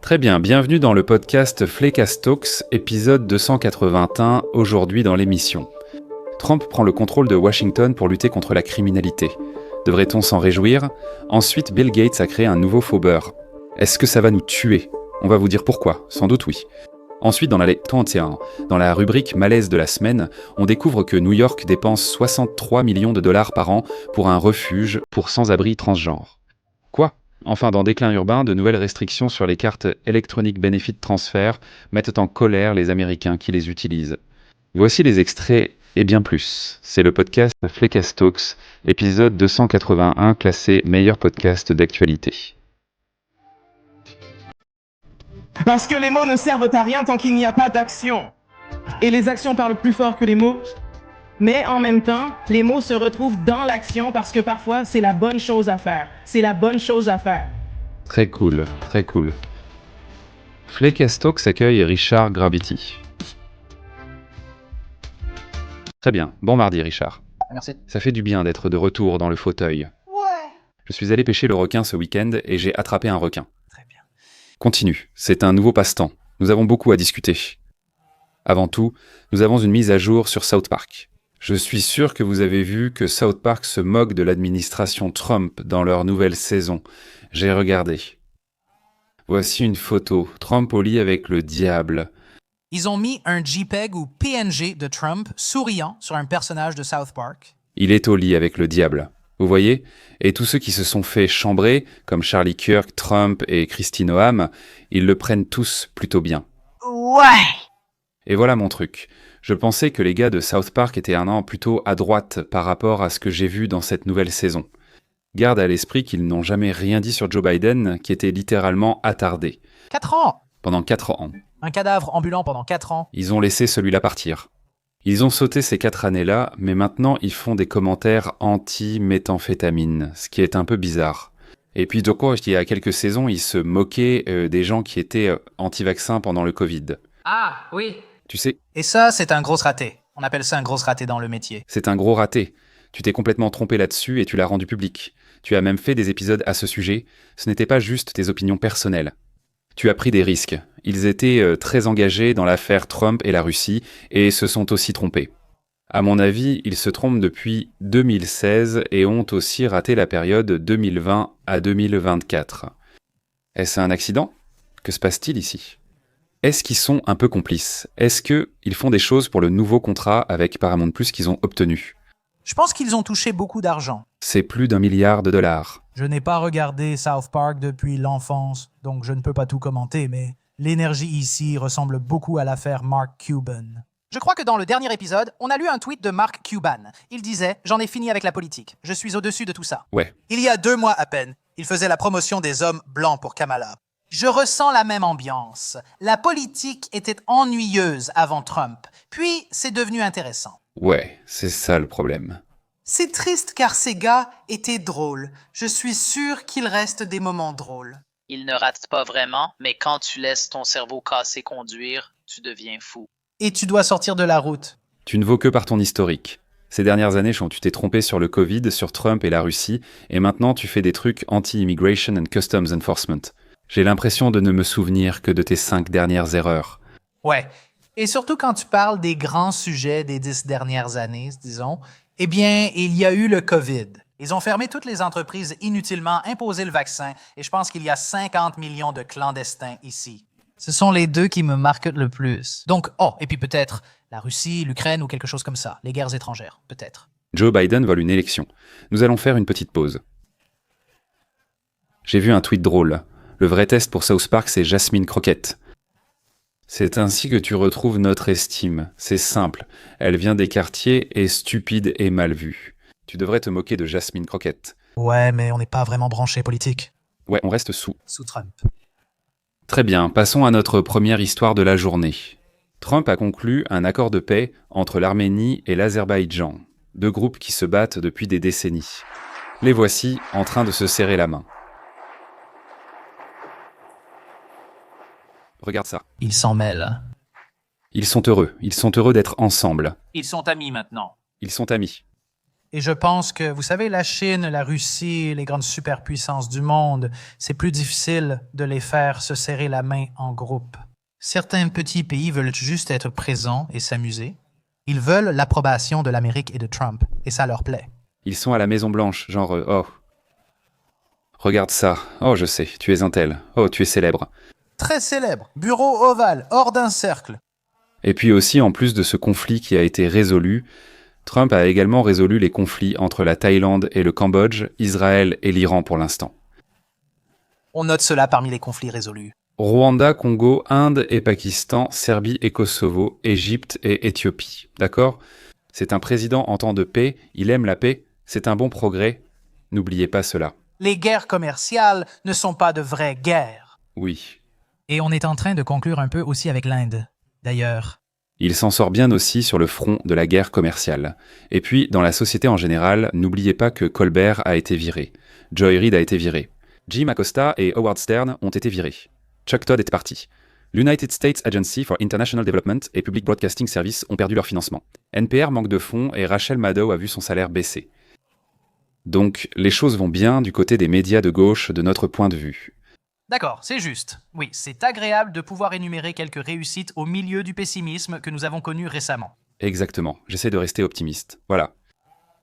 Très bien, bienvenue dans le podcast Flécast Talks, épisode 281, aujourd'hui dans l'émission. Trump prend le contrôle de Washington pour lutter contre la criminalité. Devrait-on s'en réjouir ? Ensuite, Bill Gates a créé un nouveau faux beurre. Est-ce que ça va nous tuer ? On va vous dire pourquoi, sans doute oui. Ensuite, dans la rubrique Malaise de la semaine, on découvre que New York dépense 63 millions de dollars par an pour un refuge pour sans-abri transgenres. Quoi ? Enfin, dans Déclin urbain, de nouvelles restrictions sur les cartes Electronic Benefit Transfer mettent en colère les Américains qui les utilisent. Voici les extraits et bien plus. C'est le podcast Flécast Talks, épisode 281, classé meilleur podcast d'actualité. Parce que les mots ne servent à rien tant qu'il n'y a pas d'action. Et les actions parlent plus fort que les mots. Mais en même temps, les mots se retrouvent dans l'action parce que parfois, c'est la bonne chose à faire. C'est la bonne chose à faire. Très cool, très cool. Flécast Talks accueille Richard Grabiti. Très bien, bon mardi Richard. Merci. Ça fait du bien d'être de retour dans le fauteuil. Ouais. Je suis allé pêcher le requin ce week-end et j'ai attrapé un requin. Très bien. Continue, c'est un nouveau passe-temps. Nous avons beaucoup à discuter. Avant tout, nous avons une mise à jour sur South Park. Je suis sûr que vous avez vu que South Park se moque de l'administration Trump dans leur nouvelle saison. J'ai regardé. Voici une photo, Trump au lit avec le diable. Ils ont mis un JPEG ou PNG de Trump souriant sur un personnage de South Park. Il est au lit avec le diable. Vous voyez ? Et tous ceux qui se sont fait chambrer, comme Charlie Kirk, Trump et Kristi Noam, ils le prennent tous plutôt bien. Ouais. Et voilà mon truc. Je pensais que les gars de South Park étaient un an plutôt à droite par rapport à ce que j'ai vu dans cette nouvelle saison. Garde à l'esprit qu'ils n'ont jamais rien dit sur Joe Biden, qui était littéralement attardé. 4 ans. Pendant 4 ans. Un cadavre ambulant pendant 4 ans. Ils ont laissé celui-là partir. Ils ont sauté ces 4 années-là, mais maintenant ils font des commentaires anti-méthamphétamine, ce qui est un peu bizarre. Et puis de quoi, il y a quelques saisons, ils se moquaient des gens qui étaient anti-vaccins pendant le Covid. Ah, oui. Tu sais, Et ça, c'est un gros raté. On appelle ça un gros raté dans le métier. c'est un gros raté. Tu t'es complètement trompé là-dessus et tu l'as rendu public. Tu as même fait des épisodes à ce sujet. Ce n'était pas juste tes opinions personnelles. Tu as pris des risques. Ils étaient très engagés dans l'affaire Trump et la Russie et se sont aussi trompés. À mon avis, ils se trompent depuis 2016 et ont aussi raté la période 2020 à 2024. Est-ce un accident ? Que se passe-t-il ici ? Est-ce qu'ils sont un peu complices ? Est-ce qu'ils font des choses pour le nouveau contrat avec Paramount+ qu'ils ont obtenu ? Je pense qu'ils ont touché beaucoup d'argent. C'est plus d'1 milliard de dollars. Je n'ai pas regardé South Park depuis l'enfance, donc je ne peux pas tout commenter, mais l'énergie ici ressemble beaucoup à l'affaire Mark Cuban. Je crois que dans le dernier épisode, on a lu un tweet de Mark Cuban. Il disait « J'en ai fini avec la politique. Je suis au-dessus de tout ça. » Ouais. Il y a 2 mois à peine, il faisait la promotion des hommes blancs pour Kamala. Je ressens la même ambiance. La politique était ennuyeuse avant Trump, puis c'est devenu intéressant. Ouais, c'est ça le problème. C'est triste car ces gars étaient drôles. Je suis sûr qu'il reste des moments drôles. Il ne rate pas vraiment, mais quand tu laisses ton cerveau cassé conduire, tu deviens fou. Et tu dois sortir de la route. Tu ne vaux que par ton historique. Ces dernières années, tu t'es trompé sur le Covid, sur Trump et la Russie, et maintenant tu fais des trucs anti-immigration and customs enforcement. J'ai l'impression de ne me souvenir que de tes 5 dernières erreurs. Ouais. Et surtout quand tu parles des grands sujets des 10 dernières années, disons, eh bien, il y a eu le COVID. Ils ont fermé toutes les entreprises inutilement, imposé le vaccin, et je pense qu'il y a 50 millions de clandestins ici. Ce sont les 2 qui me marquent le plus. Donc, et puis peut-être la Russie, l'Ukraine ou quelque chose comme ça. Les guerres étrangères, peut-être. Joe Biden vole une élection. Nous allons faire une petite pause. J'ai vu un tweet drôle. Le vrai test pour South Park, c'est Jasmine Crockett. C'est ainsi que tu retrouves notre estime. C'est simple. Elle vient des quartiers, est stupide et mal vue. Tu devrais te moquer de Jasmine Crockett. Ouais, mais on n'est pas vraiment branché politique. Ouais, on reste sous. Sous Trump. Très bien, passons à notre première histoire de la journée. Trump a conclu un accord de paix entre l'Arménie et l'Azerbaïdjan, 2 groupes qui se battent depuis des décennies. Les voici en train de se serrer la main. Regarde ça. Ils s'en mêlent. Ils sont heureux d'être ensemble. Ils sont amis maintenant. Ils sont amis. Et je pense que, vous savez, la Chine, la Russie, les grandes superpuissances du monde, c'est plus difficile de les faire se serrer la main en groupe. Certains petits pays veulent juste être présents et s'amuser. Ils veulent l'approbation de l'Amérique et de Trump, et ça leur plaît. Ils sont à la Maison-Blanche, genre oh. Regarde ça. Oh, je sais, tu es un tel. Oh, tu es célèbre. Très célèbre, bureau ovale, hors d'un cercle. Et puis aussi, en plus de ce conflit qui a été résolu, Trump a également résolu les conflits entre la Thaïlande et le Cambodge, Israël et l'Iran pour l'instant. On note cela parmi les conflits résolus. Rwanda, Congo, Inde et Pakistan, Serbie et Kosovo, Égypte et Éthiopie. D'accord ? C'est un président en temps de paix, il aime la paix, c'est un bon progrès. N'oubliez pas cela. Les guerres commerciales ne sont pas de vraies guerres. Oui. Et on est en train de conclure un peu aussi avec l'Inde, d'ailleurs. Il s'en sort bien aussi sur le front de la guerre commerciale. Et puis, dans la société en général, n'oubliez pas que Colbert a été viré. Joy Reid a été viré. Jim Acosta et Howard Stern ont été virés. Chuck Todd est parti. L'United States Agency for International Development et Public Broadcasting Service ont perdu leur financement. NPR manque de fonds et Rachel Maddow a vu son salaire baisser. Donc, les choses vont bien du côté des médias de gauche de notre point de vue. D'accord, c'est juste. Oui, c'est agréable de pouvoir énumérer quelques réussites au milieu du pessimisme que nous avons connu récemment. Exactement, j'essaie de rester optimiste. Voilà.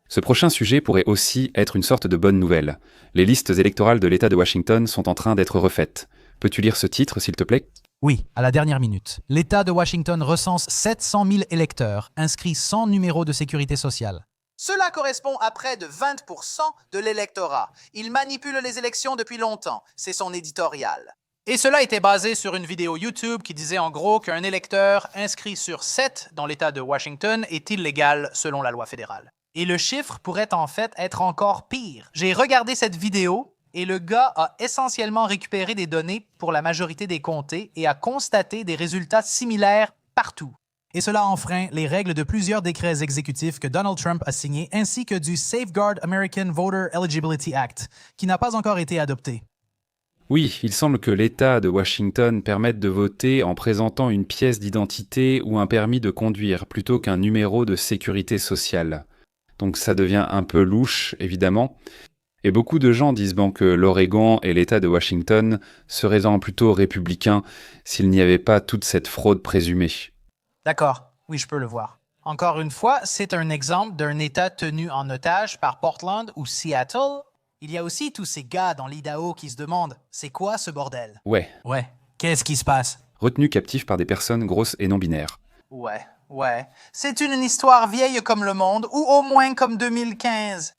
Ce prochain sujet pourrait aussi être une sorte de bonne nouvelle. Les listes électorales de l'État de Washington sont en train d'être refaites. Peux-tu lire ce titre, s'il te plaît ? Oui, à la dernière minute. L'État de Washington recense 700 000 électeurs inscrits sans numéro de sécurité sociale. Cela correspond à près de 20% de l'électorat. Il manipule les élections depuis longtemps. C'est son éditorial. Et cela était basé sur une vidéo YouTube qui disait en gros qu'un électeur inscrit sur 7 dans l'État de Washington est illégal selon la loi fédérale. Et le chiffre pourrait en fait être encore pire. J'ai regardé cette vidéo et le gars a essentiellement récupéré des données pour la majorité des comtés et a constaté des résultats similaires partout. Et cela enfreint les règles de plusieurs décrets exécutifs que Donald Trump a signés ainsi que du Safeguard American Voter Eligibility Act, qui n'a pas encore été adopté. Oui, il semble que l'État de Washington permette de voter en présentant une pièce d'identité ou un permis de conduire plutôt qu'un numéro de sécurité sociale. Donc ça devient un peu louche, évidemment. Et beaucoup de gens disent bon que l'Oregon et l'État de Washington seraient plutôt républicains s'il n'y avait pas toute cette fraude présumée. D'accord, oui, je peux le voir. Encore une fois, c'est un exemple d'un État tenu en otage par Portland ou Seattle. Il y a aussi tous ces gars dans l'Idaho qui se demandent « C'est quoi ce bordel ?» Ouais, Qu'est-ce qui se passe? retenus captifs par des personnes grosses et non-binaires. Ouais. C'est une histoire vieille comme le monde, ou au moins comme 2015.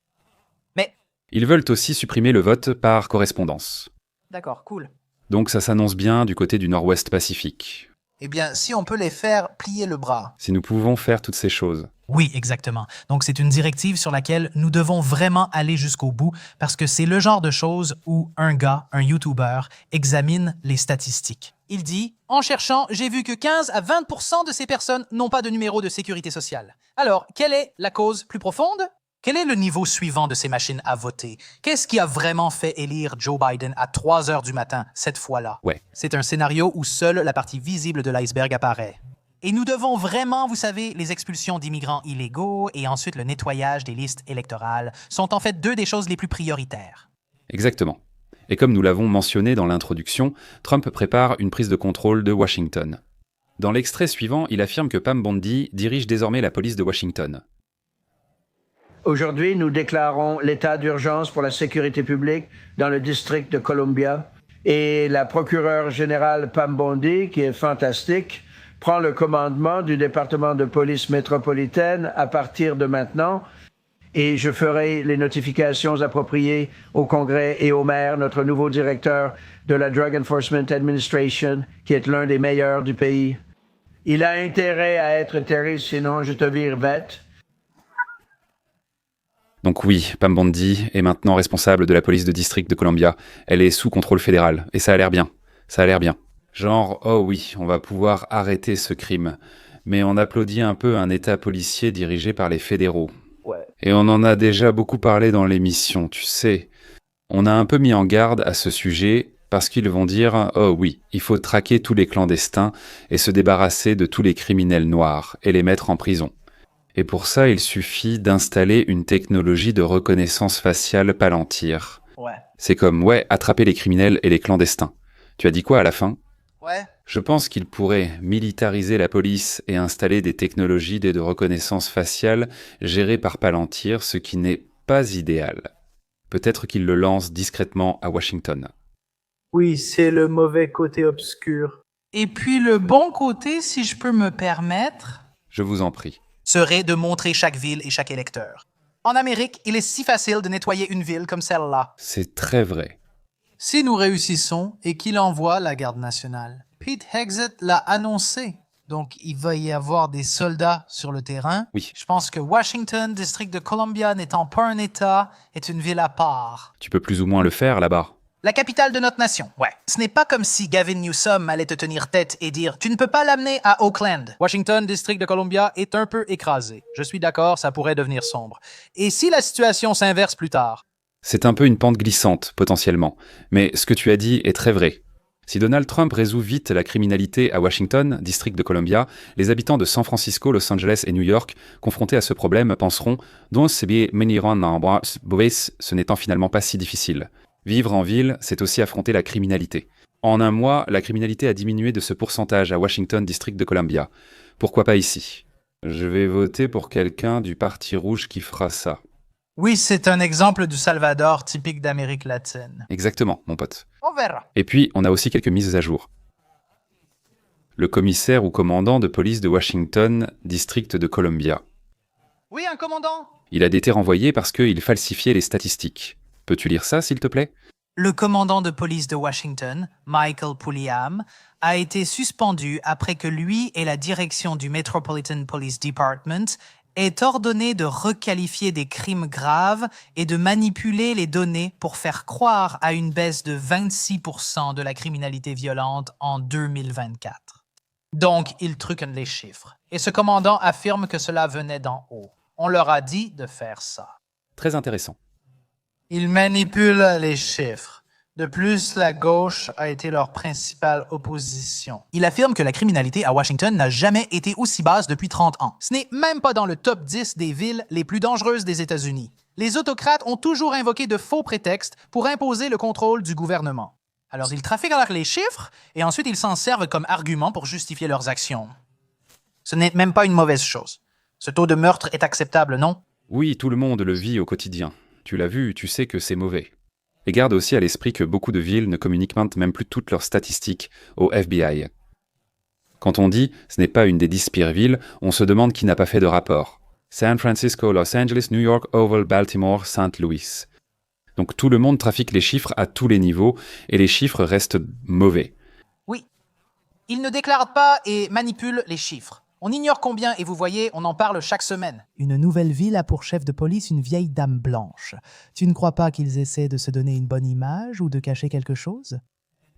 Mais, Ils veulent aussi supprimer le vote par correspondance. d'accord, cool. Donc ça s'annonce bien du côté du Nord-Ouest Pacifique. Eh bien, si on peut les faire plier le bras. Si nous pouvons faire toutes ces choses. Oui, exactement. Donc, c'est une directive sur laquelle nous devons vraiment aller jusqu'au bout parce que c'est le genre de choses où un gars, un YouTuber, examine les statistiques. Il dit « En cherchant, j'ai vu que 15 à 20% de ces personnes n'ont pas de numéro de sécurité sociale. Alors, quelle est la cause plus profonde? Quel est le niveau suivant de ces machines à voter? Qu'est-ce qui a vraiment fait élire Joe Biden à 3 heures du matin, cette fois-là? Ouais. C'est un scénario où seule la partie visible de l'iceberg apparaît. Et nous devons vraiment, vous savez, les expulsions d'immigrants illégaux et ensuite le nettoyage des listes électorales sont en fait deux des choses les plus prioritaires. Exactement. Et comme nous l'avons mentionné dans l'introduction, Trump prépare une prise de contrôle de Washington. Dans l'extrait suivant, il affirme que Pam Bondi dirige désormais la police de Washington. Aujourd'hui, nous déclarons l'état d'urgence pour la sécurité publique dans le district de Columbia. Et la procureure générale Pam Bondi, qui est fantastique, prend le commandement du département de police métropolitaine à partir de maintenant. Et je ferai les notifications appropriées au Congrès et au maire, notre nouveau directeur de la Drug Enforcement Administration, qui est l'un des meilleurs du pays. Il a intérêt à être terré, sinon je te vire bête. Donc oui, Pam Bondi est maintenant responsable de la police de district de Columbia. Elle est sous contrôle fédéral. Et ça a l'air bien. Ça a l'air bien. Genre, oh oui, on va pouvoir arrêter ce crime. Mais on applaudit un peu un état policier dirigé par les fédéraux. Ouais. Et on en a déjà beaucoup parlé dans l'émission, tu sais. On a un peu mis en garde à ce sujet parce qu'ils vont dire « Oh oui, il faut traquer tous les clandestins et se débarrasser de tous les criminels noirs et les mettre en prison. » Et pour ça, il suffit d'installer une technologie de reconnaissance faciale Palantir. Ouais. C'est comme, attraper les criminels et les clandestins. Tu as dit quoi à la fin ? Ouais. Je pense qu'il pourrait militariser la police et installer des technologies de reconnaissance faciale gérées par Palantir, ce qui n'est pas idéal. Peut-être qu'il le lance discrètement à Washington. Oui, c'est le mauvais côté obscur. Et puis le bon côté, si je peux me permettre, Je vous en prie. serait de montrer chaque ville et chaque électeur. En Amérique, il est si facile de nettoyer une ville comme celle-là. C'est très vrai. Si nous réussissons et qu'il envoie la garde nationale, Pete Hegseth l'a annoncé. Donc, il va y avoir des soldats sur le terrain. Oui. Je pense que Washington, district de Columbia, n'étant pas un État, est une ville à part. Tu peux plus ou moins le faire là-bas. La capitale de notre nation, ouais. Ce n'est pas comme si Gavin Newsom allait te tenir tête et dire « Tu ne peux pas l'amener à Oakland ». Washington, district de Columbia, est un peu écrasé. Je suis d'accord, ça pourrait devenir sombre. Et si la situation s'inverse plus tard? C'est un peu une pente glissante, potentiellement. Mais ce que tu as dit est très vrai. Si Donald Trump résout vite la criminalité à Washington, district de Columbia, les habitants de San Francisco, Los Angeles et New York, confrontés à ce problème, penseront « Donc ce n'étant finalement pas si difficile ». Vivre en ville, c'est aussi affronter la criminalité. En un mois, la criminalité a diminué de ce pourcentage à Washington, district de Columbia. Pourquoi pas ici ? Je vais voter pour quelqu'un du Parti rouge qui fera ça. Oui, c'est un exemple du Salvador typique d'Amérique latine. Exactement, mon pote. On verra. Et puis, on a aussi quelques mises à jour. Le commissaire ou commandant de police de Washington, district de Columbia. Oui, un commandant. Il a été renvoyé parce qu'il falsifiait les statistiques. Peux-tu lire ça, s'il te plaît ? Le commandant de police de Washington, Michael Pulliam, a été suspendu après que lui et la direction du Metropolitan Police Department aient ordonné de requalifier des crimes graves et de manipuler les données pour faire croire à une baisse de 26% de la criminalité violente en 2024. Donc, ils truquent les chiffres. Et ce commandant affirme que cela venait d'en haut. On leur a dit de faire ça. Très intéressant. Ils manipulent les chiffres. De plus, la gauche a été leur principale opposition. Il affirme que la criminalité à Washington n'a jamais été aussi basse depuis 30 ans. Ce n'est même pas dans le top 10 des villes les plus dangereuses des États-Unis. Les autocrates ont toujours invoqué de faux prétextes pour imposer le contrôle du gouvernement. Alors ils trafiquent avec les chiffres et ensuite ils s'en servent comme argument pour justifier leurs actions. Ce n'est même pas une mauvaise chose. Ce taux de meurtre est acceptable, non? Oui, tout le monde le vit au quotidien. Tu l'as vu, tu sais que c'est mauvais. Et garde aussi à l'esprit que beaucoup de villes ne communiquent même plus toutes leurs statistiques au FBI. Quand on dit « ce n'est pas une des 10 pires villes », on se demande qui n'a pas fait de rapport. San Francisco, Los Angeles, New York, Oval, Baltimore, St. Louis. Donc tout le monde trafique les chiffres à tous les niveaux, et les chiffres restent mauvais. Oui. Ils ne déclarent pas et manipulent les chiffres. On ignore combien, et vous voyez, on en parle chaque semaine. Une nouvelle ville a pour chef de police une vieille dame blanche. Tu ne crois pas qu'ils essaient de se donner une bonne image ou de cacher quelque chose?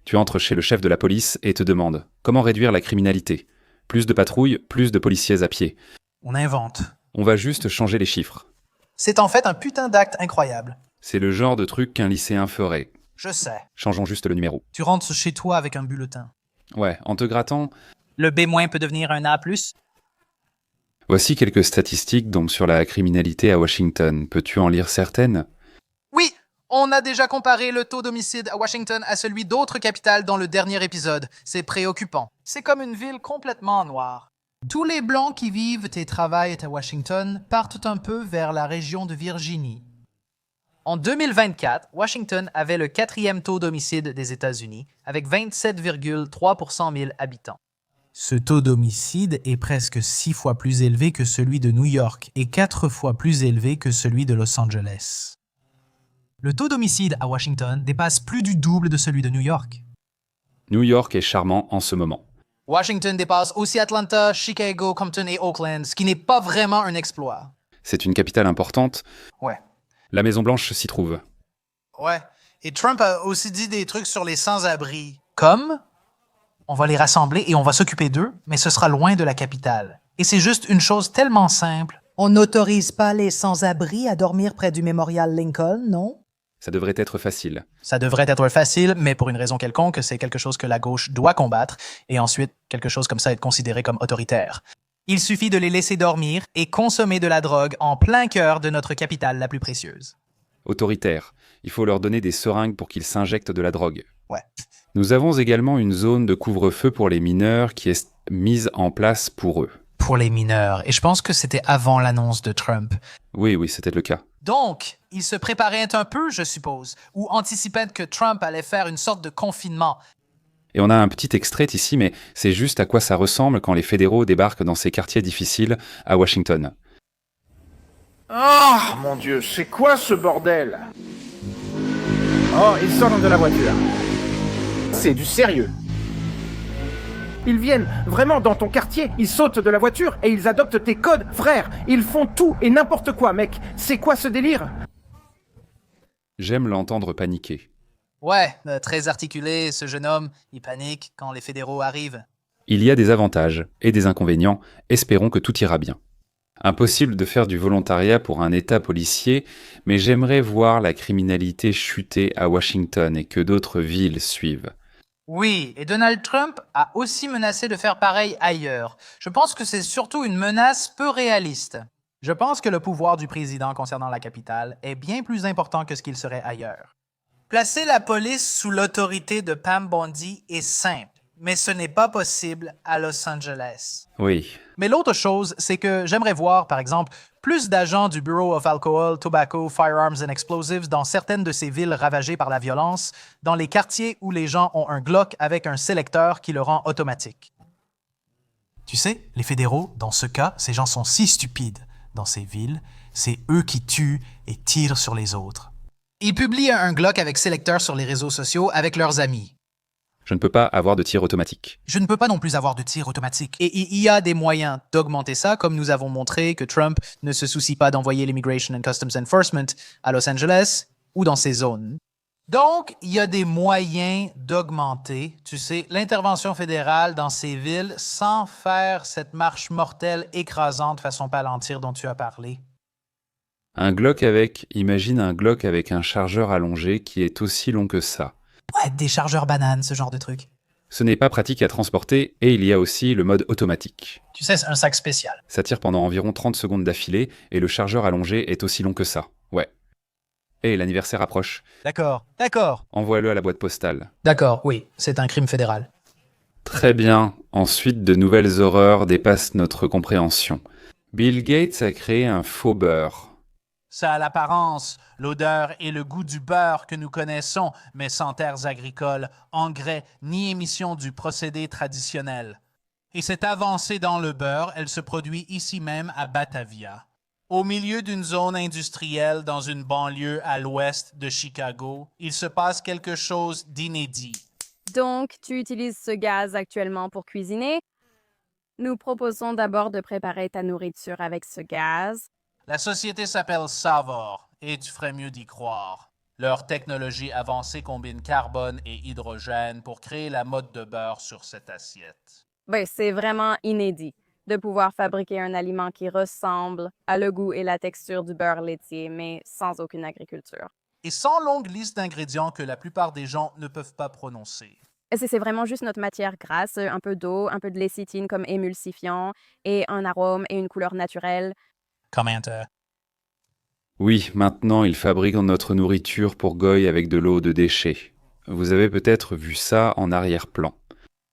Tu entres chez le chef de la police et te demandes « Comment réduire la criminalité ? Plus de patrouilles, plus de policiers à pied. On invente. On va juste changer les chiffres. » C'est en fait un putain d'acte incroyable. C'est le genre de truc qu'un lycéen ferait. Je sais. Changeons juste le numéro. Tu rentres chez toi avec un bulletin. Ouais, en te grattant... Le B- peut devenir un A+. Voici quelques statistiques sur la criminalité à Washington. Peux-tu en lire certaines ? Oui, on a déjà comparé le taux d'homicide à Washington à celui d'autres capitales dans le dernier épisode. C'est préoccupant. C'est comme une ville complètement en noir. Tous les Blancs qui vivent et travaillent à Washington partent un peu vers la région de Virginie. En 2024, Washington avait le 4e taux d'homicide des États-Unis, avec 27,3 pour 100 000 habitants. Ce taux d'homicide est presque 6 fois plus élevé que celui de New York et 4 fois plus élevé que celui de Los Angeles. Le taux d'homicide à Washington dépasse plus du double de celui de New York. New York est charmant en ce moment. Washington dépasse aussi Atlanta, Chicago, Compton et Oakland, ce qui n'est pas vraiment un exploit. C'est une capitale importante. Ouais. La Maison-Blanche s'y trouve. Ouais. Et Trump a aussi dit des trucs sur les sans-abri. Comme... On va les rassembler et on va s'occuper d'eux, mais ce sera loin de la capitale. Et c'est juste une chose tellement simple. On n'autorise pas les sans-abri à dormir près du mémorial Lincoln, non? Ça devrait être facile. Ça devrait être facile, mais pour une raison quelconque, c'est quelque chose que la gauche doit combattre, et ensuite, quelque chose comme ça est considéré comme autoritaire. Il suffit de les laisser dormir et consommer de la drogue en plein cœur de notre capitale la plus précieuse. Autoritaire. Il faut leur donner des seringues pour qu'ils s'injectent de la drogue. Ouais. Nous avons également une zone de couvre-feu pour les mineurs qui est mise en place pour eux. Pour les mineurs. Et je pense que c'était avant l'annonce de Trump. Oui, c'était le cas. Donc, ils se préparaient un peu, je suppose, ou anticipaient que Trump allait faire une sorte de confinement. Et on a un petit extrait ici, mais c'est juste à quoi ça ressemble quand les fédéraux débarquent dans ces quartiers difficiles à Washington. Oh mon Dieu, c'est quoi ce bordel? Oh, ils sortent de la voiture. C'est du sérieux. Ils viennent vraiment dans ton quartier, ils sautent de la voiture et ils adoptent tes codes, frère. Ils font tout et n'importe quoi, mec. C'est quoi ce délire? J'aime l'entendre paniquer. Ouais, très articulé, ce jeune homme. Il panique quand les fédéraux arrivent. Il y a des avantages et des inconvénients. Espérons que tout ira bien. Impossible de faire du volontariat pour un État policier, mais j'aimerais voir la criminalité chuter à Washington et que d'autres villes suivent. Oui, et Donald Trump a aussi menacé de faire pareil ailleurs. Je pense que c'est surtout une menace peu réaliste. Je pense que le pouvoir du président concernant la capitale est bien plus important que ce qu'il serait ailleurs. Placer la police sous l'autorité de Pam Bondi est simple, mais ce n'est pas possible à Los Angeles. Oui. Mais l'autre chose, c'est que j'aimerais voir, par exemple, plus d'agents du Bureau of Alcohol, Tobacco, Firearms and Explosives dans certaines de ces villes ravagées par la violence, dans les quartiers où les gens ont un Glock avec un sélecteur qui le rend automatique. Tu sais, les fédéraux, dans ce cas, ces gens sont si stupides. Dans ces villes, c'est eux qui tuent et tirent sur les autres. Ils publient un Glock avec sélecteur sur les réseaux sociaux avec leurs amis. Je ne peux pas avoir de tir automatique. Je ne peux pas non plus avoir de tir automatique. Et il y a des moyens d'augmenter ça, comme nous avons montré que Trump ne se soucie pas d'envoyer l'Immigration and Customs Enforcement à Los Angeles ou dans ces zones. Donc, il y a des moyens d'augmenter, tu sais, l'intervention fédérale dans ces villes sans faire cette marche mortelle écrasante façon Palantir dont tu as parlé. Imagine un Glock avec un chargeur allongé qui est aussi long que ça. Ouais, des chargeurs bananes, ce genre de truc. Ce n'est pas pratique à transporter et il y a aussi le mode automatique. Tu sais, c'est un sac spécial. Ça tire pendant environ 30 secondes d'affilée et le chargeur allongé est aussi long que ça. Ouais. Et l'anniversaire approche. D'accord. Envoie-le à la boîte postale. D'accord, oui, c'est un crime fédéral. Très bien. Ensuite, de nouvelles horreurs dépassent notre compréhension. Bill Gates a créé un faux beurre. Ça a l'apparence, l'odeur et le goût du beurre que nous connaissons, mais sans terres agricoles, engrais ni émissions du procédé traditionnel. Et cette avancée dans le beurre, elle se produit ici même à Batavia, au milieu d'une zone industrielle dans une banlieue à l'ouest de Chicago. Il se passe quelque chose d'inédit. Donc, tu utilises ce gaz actuellement pour cuisiner? Nous proposons d'abord de préparer ta nourriture avec ce gaz. La société s'appelle Savor, et tu ferais mieux d'y croire. Leur technologie avancée combine carbone et hydrogène pour créer la mode de beurre sur cette assiette. Ben, c'est vraiment inédit de pouvoir fabriquer un aliment qui ressemble à le goût et la texture du beurre laitier, mais sans aucune agriculture. Et sans longue liste d'ingrédients que la plupart des gens ne peuvent pas prononcer. C'est vraiment juste notre matière grasse, un peu d'eau, un peu de lécithine comme émulsifiant, et un arôme et une couleur naturelle. Oui, maintenant ils fabriquent notre nourriture pour Goy avec de l'eau de déchets. Vous avez peut-être vu ça en arrière-plan.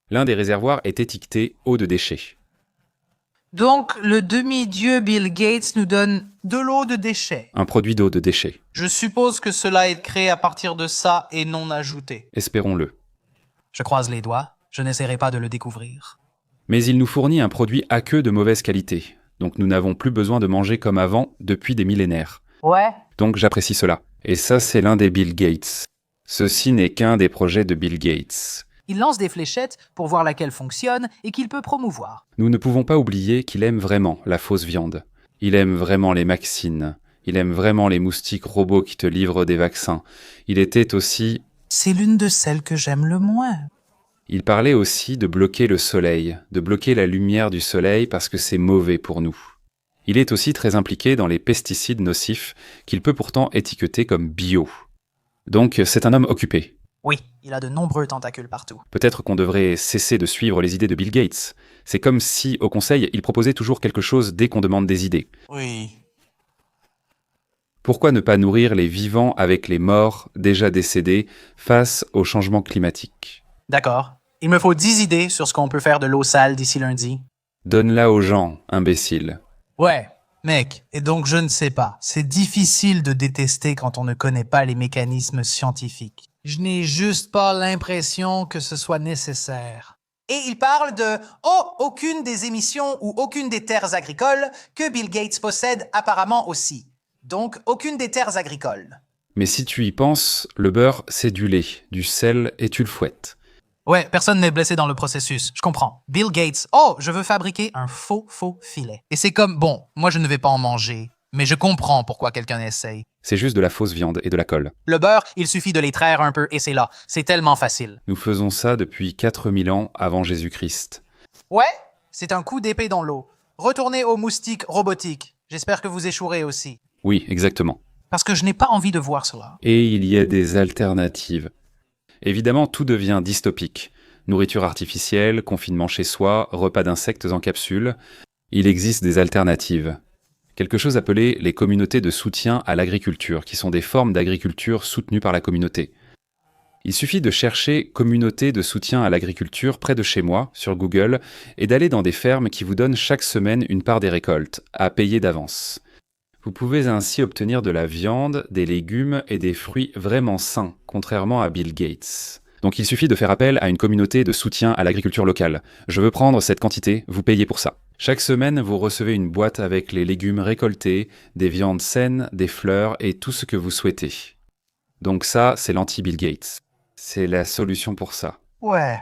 L'un des réservoirs est étiqueté eau de déchets. Donc, le demi-dieu Bill Gates nous donne de l'eau de déchets. Un produit d'eau de déchets. Je suppose que cela est créé à partir de ça et non ajouté. Espérons-le. Je croise les doigts. Je n'essaierai pas de le découvrir. Mais il nous fournit un produit aqueux de mauvaise qualité. Donc nous n'avons plus besoin de manger comme avant depuis des millénaires. Ouais. Donc j'apprécie cela. Et ça, c'est l'un des Bill Gates. Ceci n'est qu'un des projets de Bill Gates. Il lance des fléchettes pour voir laquelle fonctionne et qu'il peut promouvoir. Nous ne pouvons pas oublier qu'il aime vraiment la fausse viande. Il aime vraiment les Maxines. Il aime vraiment les moustiques robots qui te livrent des vaccins. Il était aussi... C'est l'une de celles que j'aime le moins. Il parlait aussi de bloquer le soleil, de bloquer la lumière du soleil parce que c'est mauvais pour nous. Il est aussi très impliqué dans les pesticides nocifs qu'il peut pourtant étiqueter comme bio. Donc c'est un homme occupé. Oui, il a de nombreux tentacules partout. Peut-être qu'on devrait cesser de suivre les idées de Bill Gates. C'est comme si, au conseil, il proposait toujours quelque chose dès qu'on demande des idées. Oui. Pourquoi ne pas nourrir les vivants avec les morts déjà décédés face au changement climatique? D'accord. Il me faut 10 idées sur ce qu'on peut faire de l'eau sale d'ici lundi. Donne-la aux gens, imbécile. Ouais, mec, et donc je ne sais pas. C'est difficile de détester quand on ne connaît pas les mécanismes scientifiques. Je n'ai juste pas l'impression que ce soit nécessaire. Et il parle de aucune des émissions ou aucune des terres agricoles que Bill Gates possède apparemment aussi. Donc, aucune des terres agricoles. Mais si tu y penses, le beurre, c'est du lait, du sel et tu le fouettes. Ouais, personne n'est blessé dans le processus, je comprends. Bill Gates, je veux fabriquer un faux filet. Et c'est comme, bon, moi je ne vais pas en manger, mais je comprends pourquoi quelqu'un essaye. C'est juste de la fausse viande et de la colle. Le beurre, il suffit de les traire un peu et c'est là. C'est tellement facile. Nous faisons ça depuis 4000 ans avant Jésus-Christ. Ouais, c'est un coup d'épée dans l'eau. Retournez aux moustiques robotiques. J'espère que vous échouerez aussi. Oui, exactement. Parce que je n'ai pas envie de voir cela. Et il y a des alternatives. Évidemment, tout devient dystopique. Nourriture artificielle, confinement chez soi, repas d'insectes en capsule. Il existe des alternatives. Quelque chose appelé les communautés de soutien à l'agriculture, qui sont des formes d'agriculture soutenues par la communauté. Il suffit de chercher « communauté de soutien à l'agriculture » près de chez moi, sur Google, et d'aller dans des fermes qui vous donnent chaque semaine une part des récoltes, à payer d'avance. Vous pouvez ainsi obtenir de la viande, des légumes et des fruits vraiment sains, contrairement à Bill Gates. Donc il suffit de faire appel à une communauté de soutien à l'agriculture locale. Je veux prendre cette quantité, vous payez pour ça. Chaque semaine, vous recevez une boîte avec les légumes récoltés, des viandes saines, des fleurs et tout ce que vous souhaitez. Donc ça, c'est l'anti-Bill Gates. C'est la solution pour ça. Ouais.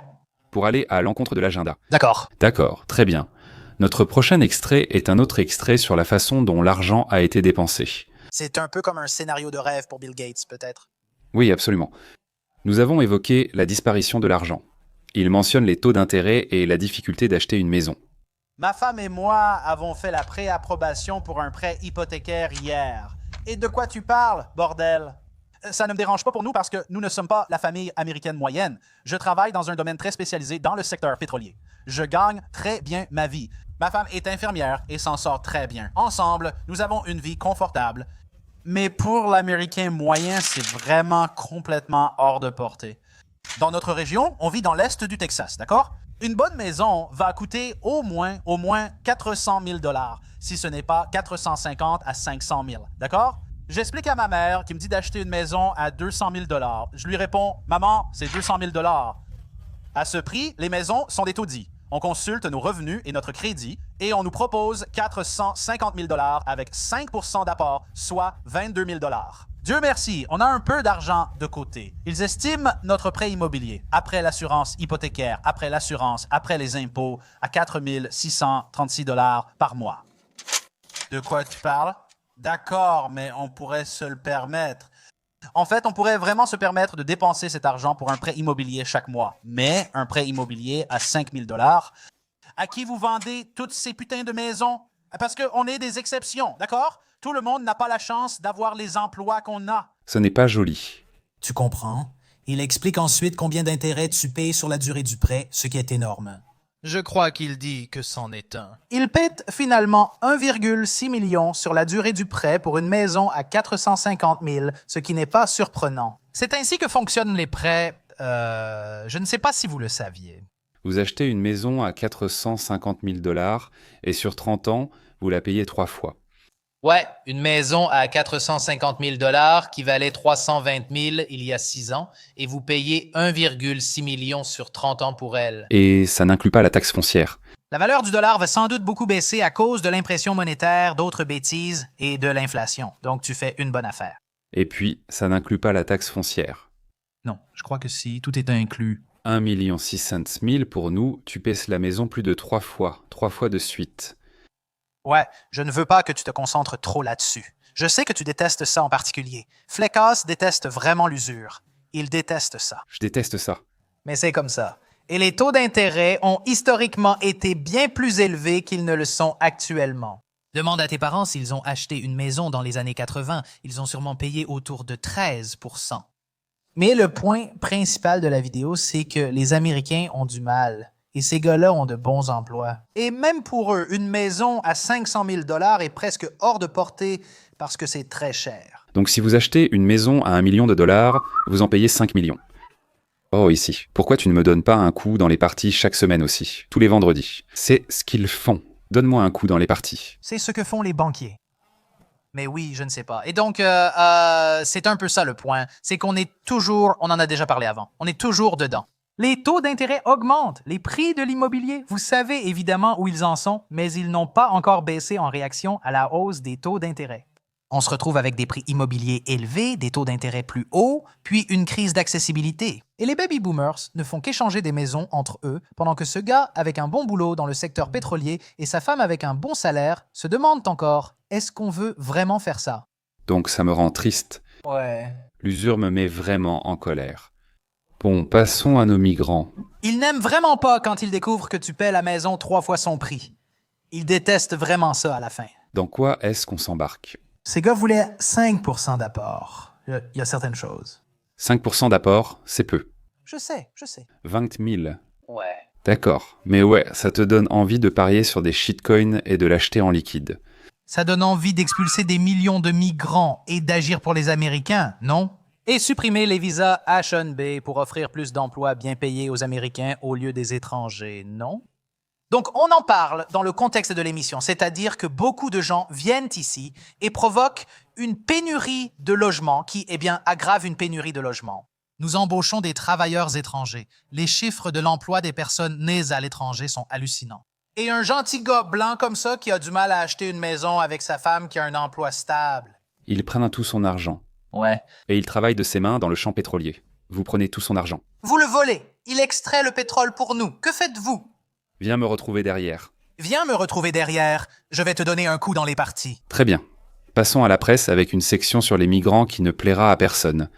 Pour aller à l'encontre de l'agenda. D'accord. D'accord, très bien. Notre prochain extrait est un autre extrait sur la façon dont l'argent a été dépensé. C'est un peu comme un scénario de rêve pour Bill Gates, peut-être. Oui, absolument. Nous avons évoqué la disparition de l'argent. Il mentionne les taux d'intérêt et la difficulté d'acheter une maison. Ma femme et moi avons fait la préapprobation pour un prêt hypothécaire hier. Et de quoi tu parles, bordel? Ça ne me dérange pas pour nous parce que nous ne sommes pas la famille américaine moyenne. Je travaille dans un domaine très spécialisé dans le secteur pétrolier. Je gagne très bien ma vie. Ma femme est infirmière et s'en sort très bien. Ensemble, nous avons une vie confortable. Mais pour l'Américain moyen, c'est vraiment complètement hors de portée. Dans notre région, on vit dans l'est du Texas, d'accord? Une bonne maison va coûter au moins 400 000 $, si ce n'est pas 450 à 500 000, d'accord? J'explique à ma mère qui me dit d'acheter une maison à 200 000 $. Je lui réponds, « Maman, c'est 200 000 $. À ce prix, les maisons sont des taudis. On consulte nos revenus et notre crédit et on nous propose 450 000 $ avec 5 % d'apport, soit 22 000 $. Dieu merci, on a un peu d'argent de côté. Ils estiment notre prêt immobilier, après l'assurance hypothécaire, après l'assurance, après les impôts, à 4 636 $ par mois. De quoi tu parles? D'accord, mais on pourrait se le permettre. En fait, on pourrait vraiment se permettre de dépenser cet argent pour un prêt immobilier chaque mois. Mais un prêt immobilier à 5 000 $, à qui vous vendez toutes ces putains de maisons? Parce qu'on est des exceptions, d'accord? Tout le monde n'a pas la chance d'avoir les emplois qu'on a. Ce n'est pas joli. Tu comprends? Il explique ensuite combien d'intérêts tu payes sur la durée du prêt, ce qui est énorme. Je crois qu'il dit que c'en est un. Il pète finalement 1,6 million sur la durée du prêt pour une maison à 450 000, ce qui n'est pas surprenant. C'est ainsi que fonctionnent les prêts. Je ne sais pas si vous le saviez. Vous achetez une maison à 450 000 $ et sur 30 ans, vous la payez 3 fois. Ouais, une maison à 450 000 $ qui valait 320 000 il y a 6 ans et vous payez 1,6 million sur 30 ans pour elle. Et ça n'inclut pas la taxe foncière. La valeur du dollar va sans doute beaucoup baisser à cause de l'impression monétaire, d'autres bêtises et de l'inflation. Donc tu fais une bonne affaire. Et puis, ça n'inclut pas la taxe foncière. Non, je crois que si, tout est inclus. 1 600 000 pour nous, tu pèses la maison plus de 3 fois de suite. Ouais, je ne veux pas que tu te concentres trop là-dessus. Je sais que tu détestes ça en particulier. Fleckas déteste vraiment l'usure. Il déteste ça. Je déteste ça. Mais c'est comme ça. Et les taux d'intérêt ont historiquement été bien plus élevés qu'ils ne le sont actuellement. Demande à tes parents s'ils ont acheté une maison dans les années 80. Ils ont sûrement payé autour de 13 %. Mais le point principal de la vidéo, c'est que les Américains ont du mal. Et ces gars-là ont de bons emplois. Et même pour eux, une maison à 500 000 $ est presque hors de portée parce que c'est très cher. Donc si vous achetez une maison à $1 million, vous en payez 5 millions. Oh, ici. Pourquoi tu ne me donnes pas un coup dans les parties chaque semaine aussi, tous les vendredis? C'est ce qu'ils font. Donne-moi un coup dans les parties. C'est ce que font les banquiers. Mais oui, je ne sais pas. Et donc, c'est un peu ça le point. C'est qu'on est toujours, on en a déjà parlé avant, on est toujours dedans. Les taux d'intérêt augmentent, les prix de l'immobilier. Vous savez évidemment où ils en sont, mais ils n'ont pas encore baissé en réaction à la hausse des taux d'intérêt. On se retrouve avec des prix immobiliers élevés, des taux d'intérêt plus hauts, puis une crise d'accessibilité. Et les baby boomers ne font qu'échanger des maisons entre eux, pendant que ce gars avec un bon boulot dans le secteur pétrolier et sa femme avec un bon salaire se demandent encore « Est-ce qu'on veut vraiment faire ça? » Donc ça me rend triste. Ouais. L'usure me met vraiment en colère. Bon, passons à nos migrants. Ils n'aiment vraiment pas quand ils découvrent que tu paies la maison 3 fois son prix. Ils détestent vraiment ça à la fin. Dans quoi est-ce qu'on s'embarque? Ces gars voulaient 5% d'apport. Il y a certaines choses. 5% d'apport, c'est peu. Je sais. 20 000. Ouais. D'accord. Mais ouais, ça te donne envie de parier sur des shitcoins et de l'acheter en liquide. Ça donne envie d'expulser des millions de migrants et d'agir pour les Américains, non? Et supprimer les visas H-1B pour offrir plus d'emplois bien payés aux Américains au lieu des étrangers, non? Donc, on en parle dans le contexte de l'émission, c'est-à-dire que beaucoup de gens viennent ici et provoquent une pénurie de logements qui, aggrave une pénurie de logements. Nous embauchons des travailleurs étrangers. Les chiffres de l'emploi des personnes nées à l'étranger sont hallucinants. Et un gentil gars blanc comme ça qui a du mal à acheter une maison avec sa femme qui a un emploi stable. Ils prennent tout son argent. Ouais. Et il travaille de ses mains dans le champ pétrolier. Vous prenez tout son argent. Vous le volez. Il extrait le pétrole pour nous. Que faites-vous? Viens me retrouver derrière. Viens me retrouver derrière. Je vais te donner un coup dans les parties. Très bien. Passons à la presse avec une section sur les migrants qui ne plaira à personne.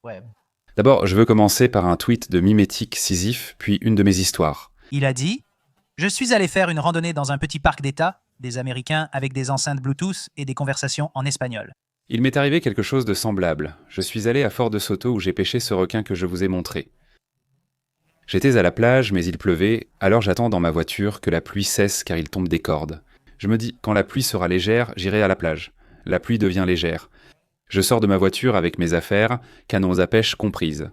Ouais. D'abord, je veux commencer par un tweet de Mimétique Sisyphe, puis une de mes histoires. Il a dit « Je suis allé faire une randonnée dans un petit parc d'État, des Américains avec des enceintes Bluetooth et des conversations en espagnol. Il m'est arrivé quelque chose de semblable. Je suis allé à Fort de Soto où j'ai pêché ce requin que je vous ai montré. J'étais à la plage, mais il pleuvait, alors j'attends dans ma voiture que la pluie cesse car il tombe des cordes. Je me dis, quand la pluie sera légère, j'irai à la plage. La pluie devient légère. Je sors de ma voiture avec mes affaires, canons à pêche comprises.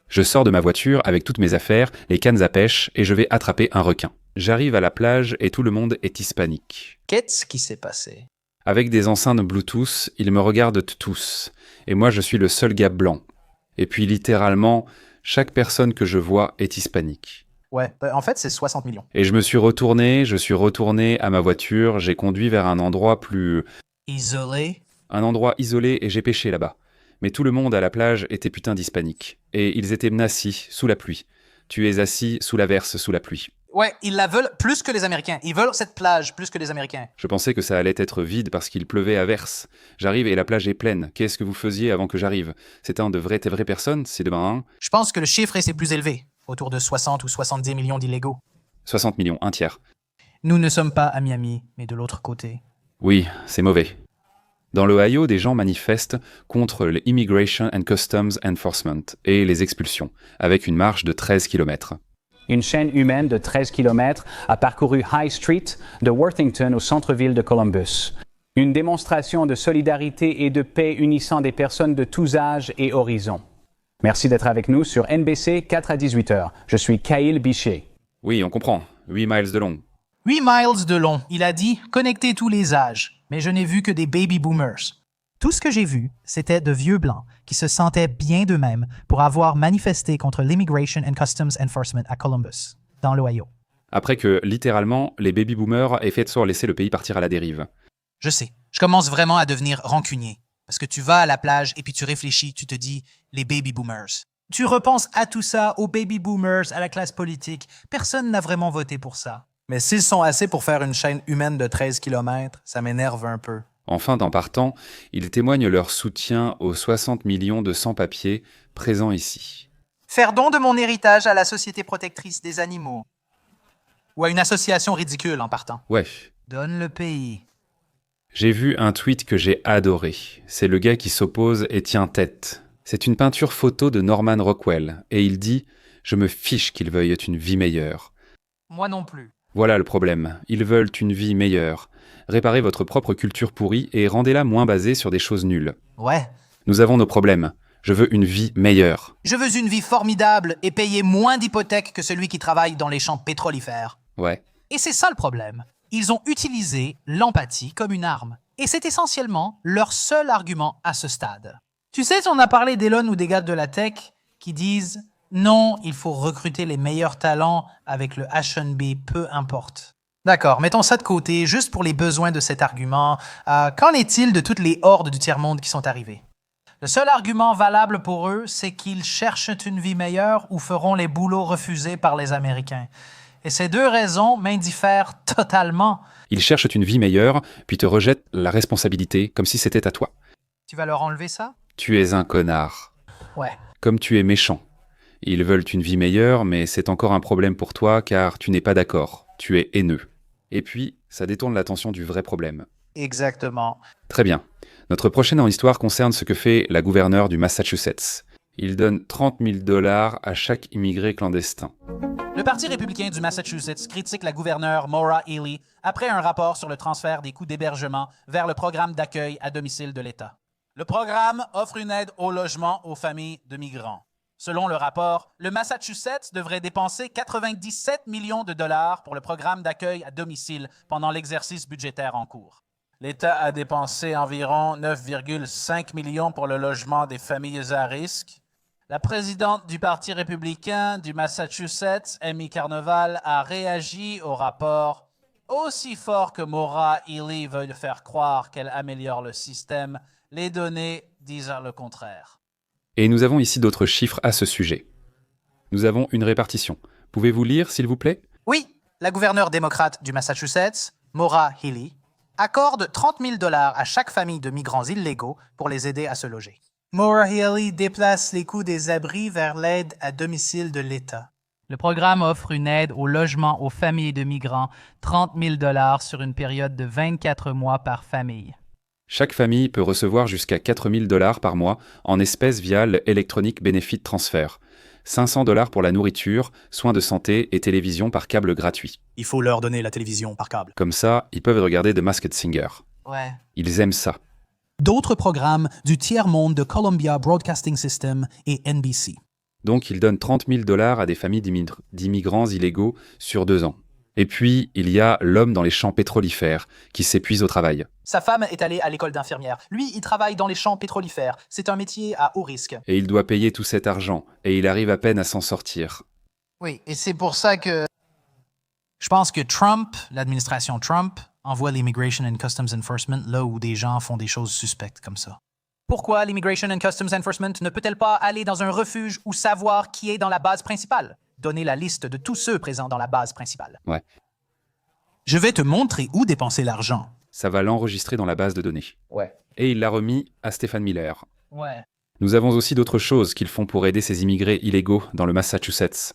Je sors de ma voiture avec toutes mes affaires, les cannes à pêche, et je vais attraper un requin. J'arrive à la plage et tout le monde est hispanique. Qu'est-ce qui s'est passé? Avec des enceintes Bluetooth, ils me regardent tous. Et moi, je suis le seul gars blanc. Et puis, littéralement, chaque personne que je vois est hispanique. Ouais, en fait, c'est 60 millions. Et je suis retourné à ma voiture, j'ai conduit vers un endroit plus... Isolé? Un endroit isolé et j'ai pêché là-bas. Mais tout le monde à la plage était putain d'hispanique. Et ils étaient assis sous la pluie. Tu es assis sous l'averse, sous la pluie. Ouais, ils la veulent plus que les Américains. Ils veulent cette plage plus que les Américains. Je pensais que ça allait être vide parce qu'il pleuvait à verse. J'arrive et la plage est pleine. Qu'est-ce que vous faisiez avant que j'arrive? C'était un de vraies personnes, c'est demain, hein? Je pense que le chiffre est plus élevé. Autour de 60 ou 70 millions d'illégaux. 60 millions, un tiers. Nous ne sommes pas à Miami, mais de l'autre côté. Oui, c'est mauvais. Dans l'Ohio, des gens manifestent contre l'Immigration and Customs Enforcement et les expulsions, avec une marche de 13 km. Une chaîne humaine de 13 km a parcouru High Street de Worthington au centre-ville de Columbus. Une démonstration de solidarité et de paix unissant des personnes de tous âges et horizons. Merci d'être avec nous sur NBC 4 à 18 heures. Je suis Kyle Bichet. Oui, on comprend. 8 miles de long. 8 miles de long. Il a dit « connecter tous les âges ». Mais je n'ai vu que des baby boomers. Tout ce que j'ai vu, c'était de vieux blancs qui se sentaient bien d'eux-mêmes pour avoir manifesté contre l'Immigration and Customs Enforcement à Columbus, dans l'Ohio. Après que, littéralement, les baby boomers aient fait de sort laisser le pays partir à la dérive. Je sais. Je commence vraiment à devenir rancunier. Parce que tu vas à la plage et puis tu réfléchis, tu te dis « les baby boomers ». Tu repenses à tout ça, aux baby boomers, à la classe politique. Personne n'a vraiment voté pour ça. Mais s'ils sont assez pour faire une chaîne humaine de 13 km, ça m'énerve un peu. Enfin, en partant, ils témoignent leur soutien aux 60 millions de sans-papiers présents ici. Faire don de mon héritage à la Société protectrice des animaux. Ou à une association ridicule en partant. Ouais. Donne le pays. J'ai vu un tweet que j'ai adoré. C'est le gars qui s'oppose et tient tête. C'est une peinture photo de Norman Rockwell, et il dit « Je me fiche qu'ils veuillent une vie meilleure ». Moi non plus. Voilà le problème, ils veulent une vie meilleure. Réparez votre propre culture pourrie et rendez-la moins basée sur des choses nulles. Ouais. Nous avons nos problèmes. Je veux une vie meilleure. Je veux une vie formidable et payer moins d'hypothèques que celui qui travaille dans les champs pétrolifères. Ouais. Et c'est ça le problème. Ils ont utilisé l'empathie comme une arme. Et c'est essentiellement leur seul argument à ce stade. Tu sais, on a parlé d'Elon ou des gars de la tech qui disent « Non, il faut recruter les meilleurs talents avec le H1B, peu importe. » D'accord, mettons ça de côté, juste pour les besoins de cet argument. Qu'en est-il de toutes les hordes du tiers-monde qui sont arrivées? Le seul argument valable pour eux, c'est qu'ils cherchent une vie meilleure ou feront les boulots refusés par les Américains. Et ces deux raisons m'indiffèrent totalement. Ils cherchent une vie meilleure, puis te rejettent la responsabilité comme si c'était à toi. Tu vas leur enlever ça? Tu es un connard. Ouais. Comme tu es méchant. Ils veulent une vie meilleure, mais c'est encore un problème pour toi car tu n'es pas d'accord. Tu es haineux. Et puis, ça détourne l'attention du vrai problème. Exactement. Très bien. Notre prochaine histoire concerne ce que fait la gouverneure du Massachusetts. Il donne 30 000 $ à chaque immigré clandestin. Le Parti républicain du Massachusetts critique la gouverneure Maura Healey après un rapport sur le transfert des coûts d'hébergement vers le programme d'accueil à domicile de l'État. Le programme offre une aide au logement aux familles de migrants. Selon le rapport, le Massachusetts devrait dépenser 97 millions de dollars pour le programme d'accueil à domicile pendant l'exercice budgétaire en cours. L'État a dépensé environ 9,5 millions pour le logement des familles à risque. La présidente du Parti républicain du Massachusetts, Amy Carnival, a réagi au rapport. Aussi fort que Maura Healey veut faire croire qu'elle améliore le système, les données disent le contraire. Et nous avons ici d'autres chiffres à ce sujet. Nous avons une répartition. Pouvez-vous lire, s'il vous plaît? Oui, la gouverneure démocrate du Massachusetts, Maura Healey, accorde 30 000 $ à chaque famille de migrants illégaux pour les aider à se loger. Maura Healey déplace les coûts des abris vers l'aide à domicile de l'État. Le programme offre une aide au logement aux familles de migrants, 30 000 $ sur une période de 24 mois par famille. Chaque famille peut recevoir jusqu'à 4 000 $ par mois en espèces via l'Electronic Benefit Transfer. 500 $ pour la nourriture, soins de santé et télévision par câble gratuit. Il faut leur donner la télévision par câble. Comme ça, ils peuvent regarder The Masked Singer. Ouais. Ils aiment ça. D'autres programmes du tiers-monde de Columbia Broadcasting System et NBC. Donc, ils donnent 30 000 $ à des familles d'immigrants illégaux sur 2 ans. Et puis, il y a l'homme dans les champs pétrolifères qui s'épuise au travail. Sa femme est allée à l'école d'infirmière. Lui, il travaille dans les champs pétrolifères. C'est un métier à haut risque. Et il doit payer tout cet argent, et il arrive à peine à s'en sortir. Oui, et c'est pour ça que je pense que Trump, l'administration Trump, envoie l'Immigration and Customs Enforcement là où des gens font des choses suspectes comme ça. Pourquoi l'Immigration and Customs Enforcement ne peut-elle pas aller dans un refuge ou savoir qui est dans la base principale? Donner la liste de tous ceux présents dans la base principale. Ouais. Je vais te montrer où dépenser l'argent. Ça va l'enregistrer dans la base de données. Ouais. Et il l'a remis à Stephen Miller. Ouais. Nous avons aussi d'autres choses qu'ils font pour aider ces immigrés illégaux dans le Massachusetts.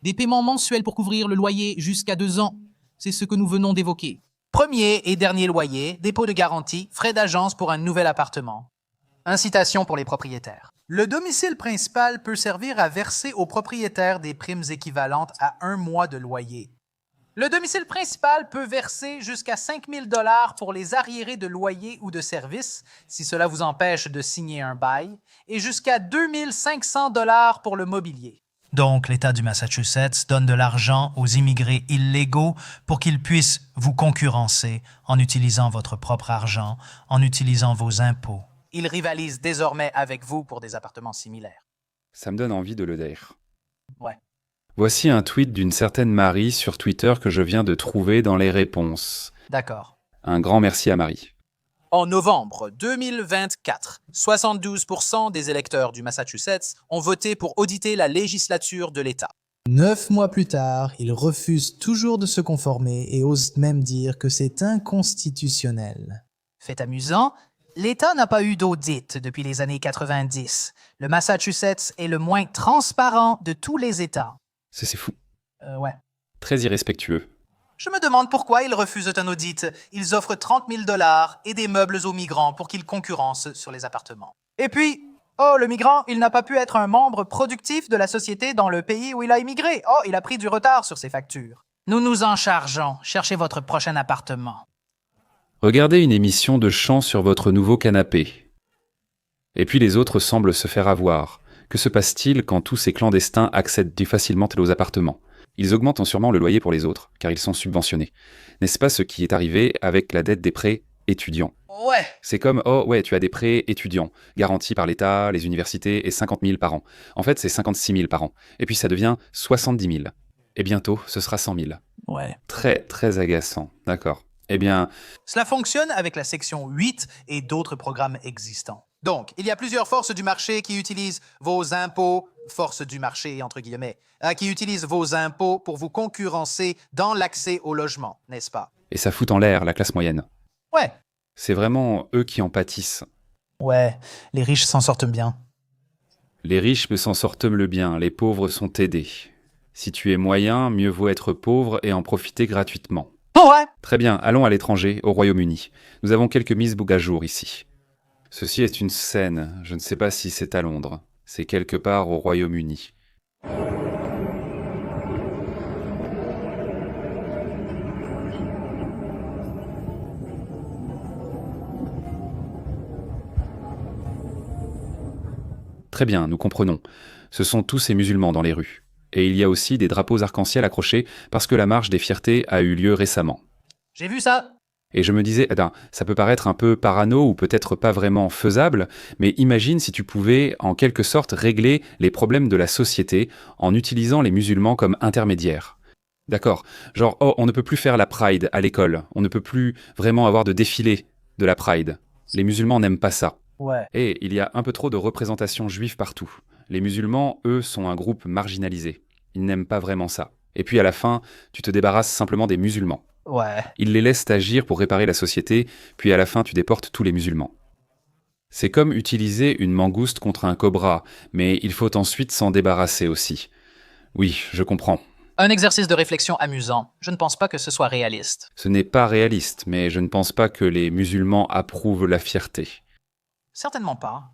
Des paiements mensuels pour couvrir le loyer jusqu'à 2 ans. C'est ce que nous venons d'évoquer. Premier et dernier loyer, dépôt de garantie, frais d'agence pour un nouvel appartement. Incitation pour les propriétaires. Le domicile principal peut servir à verser aux propriétaires des primes équivalentes à 1 mois de loyer. Le domicile principal peut verser jusqu'à 5 000 $ pour les arriérés de loyer ou de services, si cela vous empêche de signer un bail, et jusqu'à 2 500 $ pour le mobilier. Donc, l'État du Massachusetts donne de l'argent aux immigrés illégaux pour qu'ils puissent vous concurrencer en utilisant votre propre argent, en utilisant vos impôts. Ils rivalisent désormais avec vous pour des appartements similaires. Ça me donne envie de le dire. Ouais. Voici un tweet d'une certaine Marie sur Twitter que je viens de trouver dans les réponses. D'accord. Un grand merci à Marie. En novembre 2024, 72% des électeurs du Massachusetts ont voté pour auditer la législature de l'État. 9 mois plus tard, ils refusent toujours de se conformer et osent même dire que c'est inconstitutionnel. Fait amusant, l'État n'a pas eu d'audit depuis les années 90. Le Massachusetts est le moins transparent de tous les États. C'est fou. Ouais. Très irrespectueux. Je me demande pourquoi ils refusent un audit. Ils offrent 30 000 $ et des meubles aux migrants pour qu'ils concurrencent sur les appartements. Et puis, Oh, le migrant, il n'a pas pu être un membre productif de la société dans le pays où il a immigré. Oh, il a pris du retard sur ses factures. Nous nous en chargeons. Cherchez votre prochain appartement. Regardez une émission de chant sur votre nouveau canapé. Et puis les autres semblent se faire avoir. Que se passe-t-il quand tous ces clandestins accèdent plus facilement aux appartements? Ils augmentent sûrement le loyer pour les autres, car ils sont subventionnés. N'est-ce pas ce qui est arrivé avec la dette des prêts étudiants? Ouais. C'est comme, oh ouais, tu as des prêts étudiants, garantis par l'État, les universités, et 50 000 par an. En fait, c'est 56 000 par an. Et puis ça devient 70 000. Et bientôt, ce sera 100 000. Ouais. Très, très agaçant. D'accord. Eh bien... Cela fonctionne avec la section 8 et d'autres programmes existants. Donc, il y a plusieurs forces du marché qui utilisent vos impôts, forces du marché entre guillemets, qui utilisent vos impôts pour vous concurrencer dans l'accès au logement, n'est-ce pas? Et ça fout en l'air la classe moyenne. Ouais. C'est vraiment eux qui en pâtissent. Ouais, les riches s'en sortent bien. Les riches s'en sortent le bien, les pauvres sont aidés. Si tu es moyen, mieux vaut être pauvre et en profiter gratuitement. Ouais. Très bien, allons à l'étranger, au Royaume-Uni. Nous avons quelques mises à jour ici. Ceci est une scène, je ne sais pas si c'est à Londres. C'est quelque part au Royaume-Uni. Très bien, nous comprenons. Ce sont tous ces musulmans dans les rues. Et il y a aussi des drapeaux arc-en-ciel accrochés parce que la marche des fiertés a eu lieu récemment. J'ai vu ça. Et je me disais, ça peut paraître un peu parano ou peut-être pas vraiment faisable, mais imagine si tu pouvais en quelque sorte régler les problèmes de la société en utilisant les musulmans comme intermédiaires. D'accord, genre, oh, on ne peut plus faire la Pride à l'école, on ne peut plus vraiment avoir de défilé de la Pride. Les musulmans n'aiment pas ça. Ouais. Et il y a un peu trop de représentation juive partout. Les musulmans, eux, sont un groupe marginalisé. Ils n'aiment pas vraiment ça. Et puis à la fin, tu te débarrasses simplement des musulmans. Ouais. Ils les laissent agir pour réparer la société, puis à la fin tu déportes tous les musulmans. C'est comme utiliser une mangouste contre un cobra, mais il faut ensuite s'en débarrasser aussi. Oui, je comprends. Un exercice de réflexion amusant. Je ne pense pas que ce soit réaliste. Ce n'est pas réaliste, mais je ne pense pas que les musulmans approuvent la fierté. Certainement pas.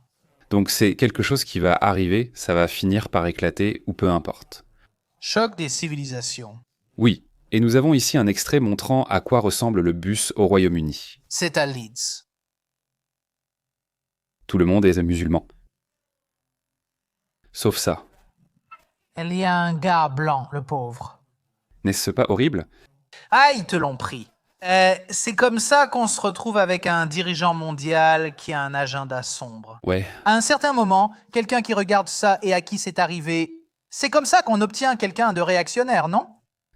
Donc c'est quelque chose qui va arriver, ça va finir par éclater, ou peu importe. Choc des civilisations. Oui, et nous avons ici un extrait montrant à quoi ressemble le bus au Royaume-Uni. C'est à Leeds. Tout le monde est musulman. Sauf ça. Il y a un gars blanc, le pauvre. N'est-ce pas horrible? Ah, ils te l'ont pris. C'est comme ça qu'on se retrouve avec un dirigeant mondial qui a un agenda sombre. Ouais. À un certain moment, quelqu'un qui regarde ça et à qui c'est arrivé, c'est comme ça qu'on obtient quelqu'un de réactionnaire, non?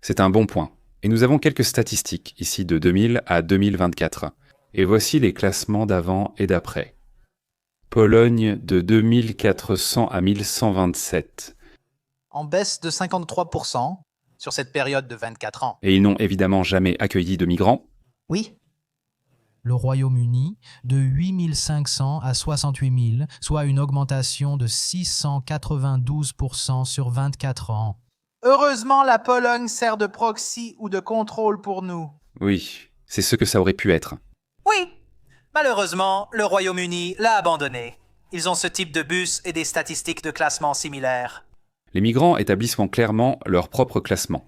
C'est un bon point. Et nous avons quelques statistiques, ici de 2000 à 2024. Et voici les classements d'avant et d'après. Pologne de 2400 à 1127. En baisse de 53% sur cette période de 24 ans. Et ils n'ont évidemment jamais accueilli de migrants. Oui. Le Royaume-Uni de 8 500 à 68 000, soit une augmentation de 692% sur 24 ans. Heureusement, la Pologne sert de proxy ou de contrôle pour nous. Oui, c'est ce que ça aurait pu être. Oui. Malheureusement, le Royaume-Uni l'a abandonné. Ils ont ce type de bus et des statistiques de classement similaires. Les migrants établissent clairement leur propre classement.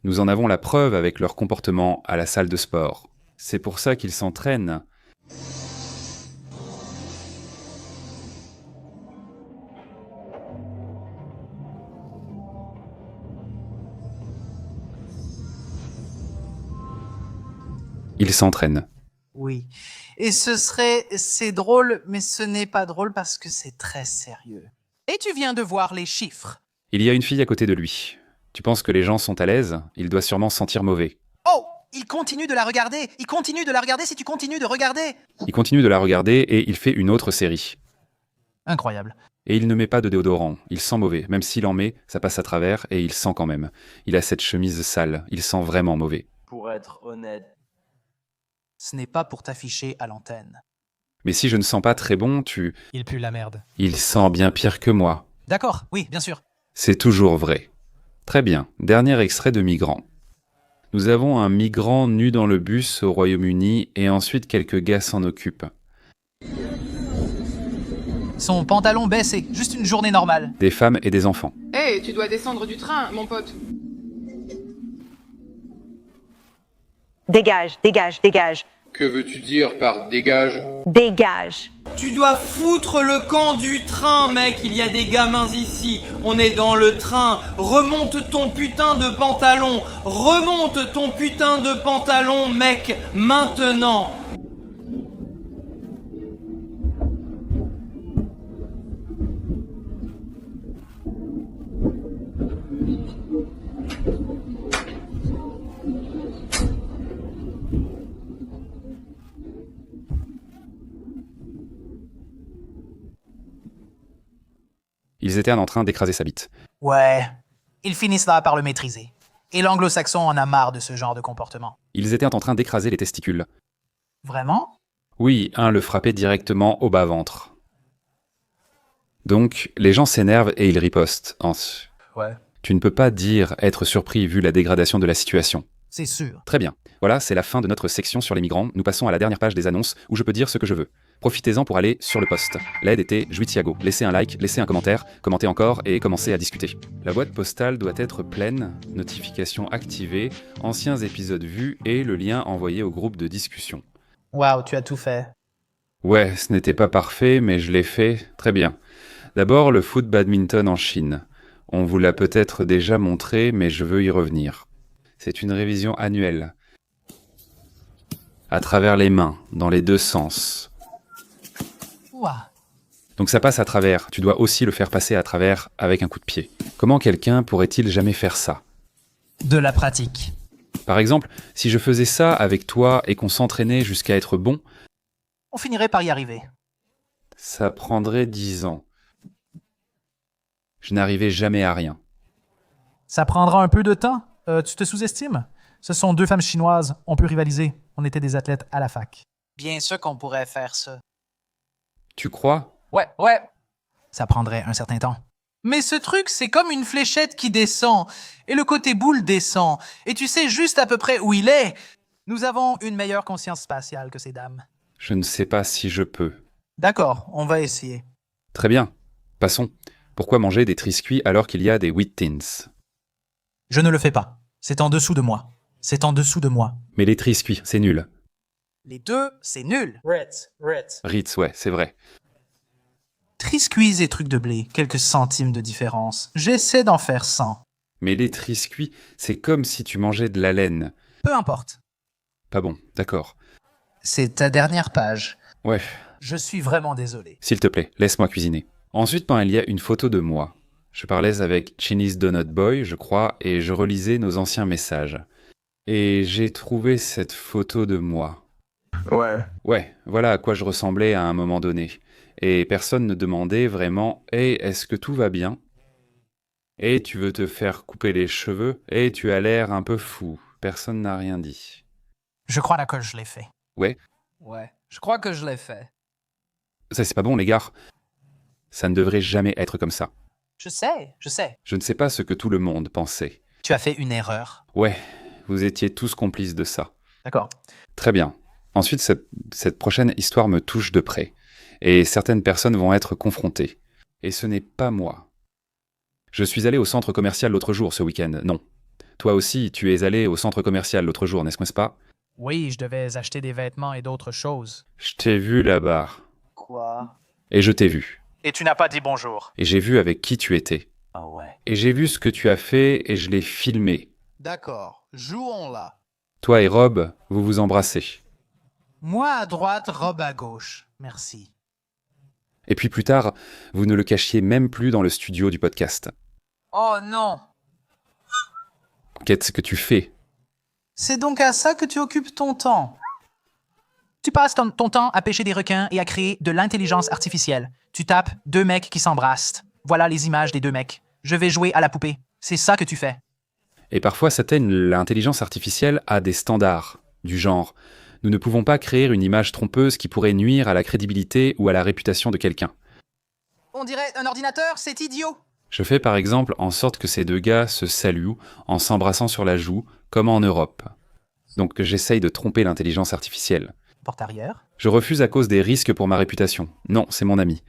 Nous en avons la preuve avec leur comportement à la salle de sport. C'est pour ça qu'ils s'entraînent. Ils s'entraînent. Oui. Et c'est drôle, mais ce n'est pas drôle parce que c'est très sérieux. Et tu viens de voir les chiffres. Il y a une fille à côté de lui. Tu penses que les gens sont à l'aise? Il doit sûrement se sentir mauvais. Oh! Il continue de la regarder! Il continue de la regarder si tu continues de regarder! Il continue de la regarder et il fait une autre série. Incroyable. Et il ne met pas de déodorant. Il sent mauvais. Même s'il en met, ça passe à travers et il sent quand même. Il a cette chemise sale. Il sent vraiment mauvais. Pour être honnête. Ce n'est pas pour t'afficher à l'antenne. Mais si je ne sens pas très bon, Il pue la merde. Il sent bien pire que moi. D'accord, oui, bien sûr. C'est toujours vrai. Très bien. Dernier extrait de migrant. Nous avons un migrant nu dans le bus au Royaume-Uni et ensuite quelques gars s'en occupent. Son pantalon baissé, juste une journée normale. Des femmes et des enfants. Hé, tu dois descendre du train, mon pote. Dégage, dégage, dégage. Que veux-tu dire par dégage? Dégage. Tu dois foutre le camp du train, mec. Il y a des gamins ici. On est dans le train. Remonte ton putain de pantalon. Remonte ton putain de pantalon, mec. Maintenant. Ils étaient en train d'écraser sa bite. Ouais. Ils finissent là par le maîtriser. Et l'anglo-saxon en a marre de ce genre de comportement. Ils étaient en train d'écraser les testicules. Vraiment? Oui, un le frappait directement au bas-ventre. Donc, les gens s'énervent et ils ripostent. Ouais. Tu ne peux pas dire être surpris vu la dégradation de la situation. C'est sûr. Très bien. Voilà, c'est la fin de notre section sur les migrants. Nous passons à la dernière page des annonces où je peux dire ce que je veux. Profitez-en pour aller sur le post. L'aide était Juitiago. Laissez un like, laissez un commentaire, commentez encore et commencez à discuter. La boîte postale doit être pleine, notifications activées, anciens épisodes vus et le lien envoyé au groupe de discussion. Waouh, tu as tout fait. Ouais, ce n'était pas parfait, mais je l'ai fait très bien. D'abord, le foot badminton en Chine. On vous l'a peut-être déjà montré, mais je veux y revenir. C'est une révision annuelle. À travers les mains, dans les deux sens. Ouah. Donc ça passe à travers. Tu dois aussi le faire passer à travers avec un coup de pied. Comment quelqu'un pourrait-il jamais faire ça? De la pratique. Par exemple, si je faisais ça avec toi et qu'on s'entraînait jusqu'à être bon, On finirait par y arriver. ça prendrait 10 ans. Je n'arrivais jamais à rien. Ça prendra un peu de temps. Tu te sous-estimes? Ce sont deux femmes chinoises. On peut rivaliser. On était des athlètes à la fac. Bien sûr qu'on pourrait faire ça. Tu crois? Ouais. Ça prendrait un certain temps. Mais ce truc, c'est comme une fléchette qui descend. Et le côté boule descend. Et tu sais juste à peu près où il est. Nous avons une meilleure conscience spatiale que ces dames. Je ne sais pas si je peux. D'accord, on va essayer. Très bien. Passons. Pourquoi manger des triscuits alors qu'il y a des Wheat Thins? Je ne le fais pas. C'est en dessous de moi. C'est en dessous de moi. Mais les triscuits, c'est nul. Les deux, c'est nul. Ritz. Ritz, ouais, c'est vrai. Triscuits et trucs de blé, quelques centimes de différence. J'essaie d'en faire 100. Mais les triscuits, c'est comme si tu mangeais de la laine. Peu importe. Pas bon, d'accord. C'est ta dernière page. Ouais, Je suis vraiment désolé. s'il te plaît, laisse-moi cuisiner. Ensuite, il y a une photo de moi. Je parlais avec Chinese Donut Boy, je crois, et je relisais nos anciens messages. Et j'ai trouvé cette photo de moi. Ouais. Ouais, voilà à quoi je ressemblais à un moment donné. Et personne ne demandait vraiment « Hey, est-ce que tout va bien ?» « Hey, tu veux te faire couper les cheveux ?»« Hey, tu as l'air un peu fou. » Personne n'a rien dit. Je crois là que je l'ai fait. Ouais, Ouais, je crois que je l'ai fait. ça c'est pas bon les gars. Ça ne devrait jamais être comme ça. Je sais. Je ne sais pas ce que tout le monde pensait. Tu as fait une erreur. Ouais, vous étiez tous complices de ça. D'accord. Très bien. Ensuite, cette prochaine histoire me touche de près. Et certaines personnes vont être confrontées. Et ce n'est pas moi. Je suis allé au centre commercial l'autre jour, ce week-end. Non. Toi aussi, tu es allé au centre commercial l'autre jour, n'est-ce pas? Oui, je devais acheter des vêtements et d'autres choses. Je t'ai vu là-bas. Quoi? Et je t'ai vu. Et tu n'as pas dit bonjour. Et j'ai vu avec qui tu étais. Ah ouais. Et j'ai vu ce que tu as fait et je l'ai filmé. D'accord, jouons là. Toi et Rob, vous vous embrassez. Moi à droite, Rob à gauche. Merci. Et puis plus tard, vous ne le cachiez même plus dans le studio du podcast. Oh non! Qu'est-ce que tu fais? C'est donc à ça que tu occupes ton temps. Tu passes ton temps à pêcher des requins et à créer de l'intelligence artificielle. Tu tapes deux mecs qui s'embrassent. Voilà les images des deux mecs. Je vais jouer à la poupée. C'est ça que tu fais. Et parfois, l'intelligence artificielle a des standards, du genre « Nous ne pouvons pas créer une image trompeuse qui pourrait nuire à la crédibilité ou à la réputation de quelqu'un. » On dirait un ordinateur, c'est idiot. Je fais par exemple en sorte que ces deux gars se saluent en s'embrassant sur la joue, comme en Europe. Donc j'essaye de tromper l'intelligence artificielle. Porte arrière. Je refuse à cause des risques pour ma réputation. Non, c'est mon ami.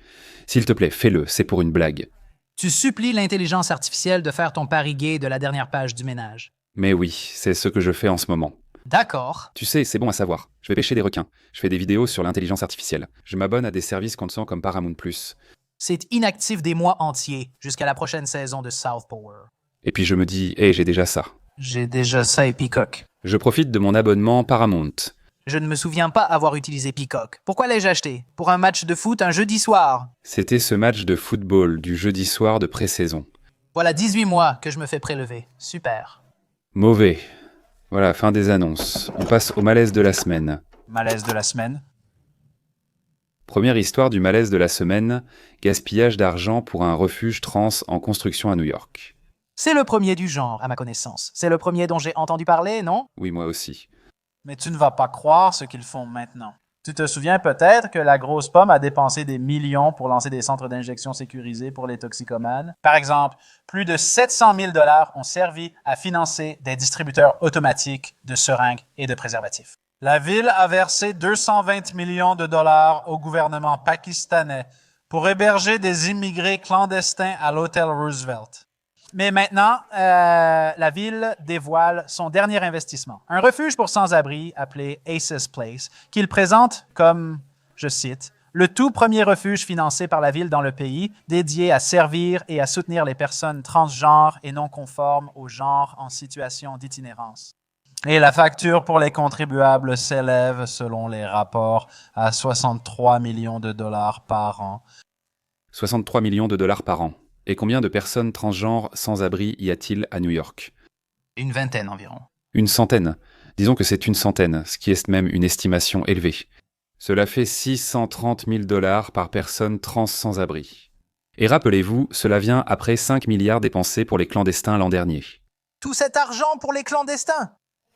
S'il te plaît, fais-le, c'est pour une blague. Tu supplies l'intelligence artificielle de faire ton pari gay de la dernière page du ménage. Mais oui, c'est ce que je fais en ce moment. D'accord. Tu sais, c'est bon à savoir. Je vais pêcher des requins. Je fais des vidéos sur l'intelligence artificielle. Je m'abonne à des services qu'on sent comme Paramount+. C'est inactif des mois entiers, jusqu'à la prochaine saison de South Power. Et puis je me dis, hey, j'ai déjà ça. J'ai déjà ça et Peacock. Je profite de mon abonnement Paramount. Je ne me souviens pas avoir utilisé Peacock. Pourquoi l'ai-je acheté? Pour un match de foot un jeudi soir. C'était ce match de football du jeudi soir de pré-saison. Voilà 18 mois que je me fais prélever. Super. Mauvais. Voilà, fin des annonces. On passe au malaise de la semaine. Malaise de la semaine. Première histoire du malaise de la semaine, gaspillage d'argent pour un refuge trans en construction à New York. C'est le premier du genre, à ma connaissance. C'est le premier dont j'ai entendu parler, non? Oui, moi aussi. Mais tu ne vas pas croire ce qu'ils font maintenant. Tu te souviens peut-être que la grosse pomme a dépensé des millions pour lancer des centres d'injection sécurisés pour les toxicomanes. Par exemple, plus de 700 000 $ ont servi à financer des distributeurs automatiques de seringues et de préservatifs. La ville a versé 220 millions de dollars au gouvernement pakistanais pour héberger des immigrés clandestins à l'hôtel Roosevelt. Mais maintenant, la ville dévoile son dernier investissement, un refuge pour sans-abri appelé Aces Place, qu'il présente comme, je cite, « le tout premier refuge financé par la ville dans le pays, dédié à servir et à soutenir les personnes transgenres et non conformes au genre en situation d'itinérance. » Et la facture pour les contribuables s'élève, selon les rapports, à 63 millions de dollars par an. 63 millions de dollars par an. Et combien de personnes transgenres sans-abri y a-t-il à New York? Une vingtaine environ. Une centaine. Disons que c'est une centaine, ce qui est même une estimation élevée. Cela fait 630 000 $ par personne trans sans-abri. Et rappelez-vous, cela vient après 5 milliards dépensés pour les clandestins l'an dernier. Tout cet argent pour les clandestins!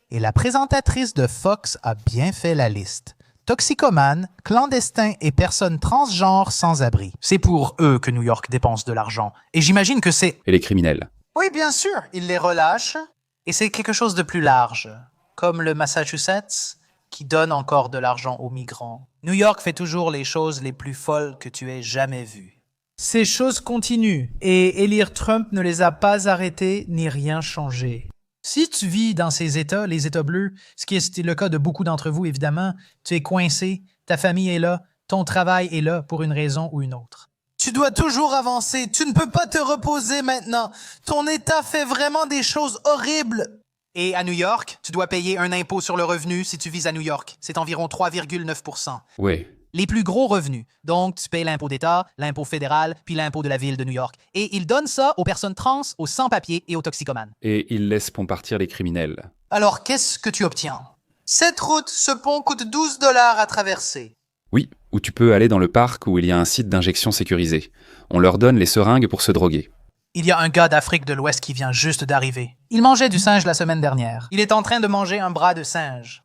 Et la présentatrice de Fox a bien fait la liste. Toxicomanes, clandestins et personnes transgenres sans abri. C'est pour eux que New York dépense de l'argent. Et j'imagine que c'est... Et les criminels. Oui, bien sûr. Ils les relâchent. Et c'est quelque chose de plus large. Comme le Massachusetts, qui donne encore de l'argent aux migrants. New York fait toujours les choses les plus folles que tu aies jamais vues. Ces choses continuent. Et élire Trump ne les a pas arrêtées ni rien changé. Si tu vis dans ces États, les États bleus, ce qui est le cas de beaucoup d'entre vous, évidemment, tu es coincé, ta famille est là, ton travail est là pour une raison ou une autre. Tu dois toujours avancer, tu ne peux pas te reposer maintenant. Ton État fait vraiment des choses horribles. Et à New York, tu dois payer un impôt sur le revenu si tu vis à New York. C'est environ 3,9 %. Oui. Les plus gros revenus. Donc, tu payes l'impôt d'État, l'impôt fédéral, puis l'impôt de la ville de New York. Et ils donnent ça aux personnes trans, aux sans-papiers et aux toxicomanes. Et ils laissent partir les criminels. Alors, qu'est-ce que tu obtiens? Cette route, ce pont coûte 12 $ à traverser. Oui, ou tu peux aller dans le parc où il y a un site d'injection sécurisé. On leur donne les seringues pour se droguer. Il y a un gars d'Afrique de l'Ouest qui vient juste d'arriver. Il mangeait du singe la semaine dernière. Il est en train de manger un bras de singe.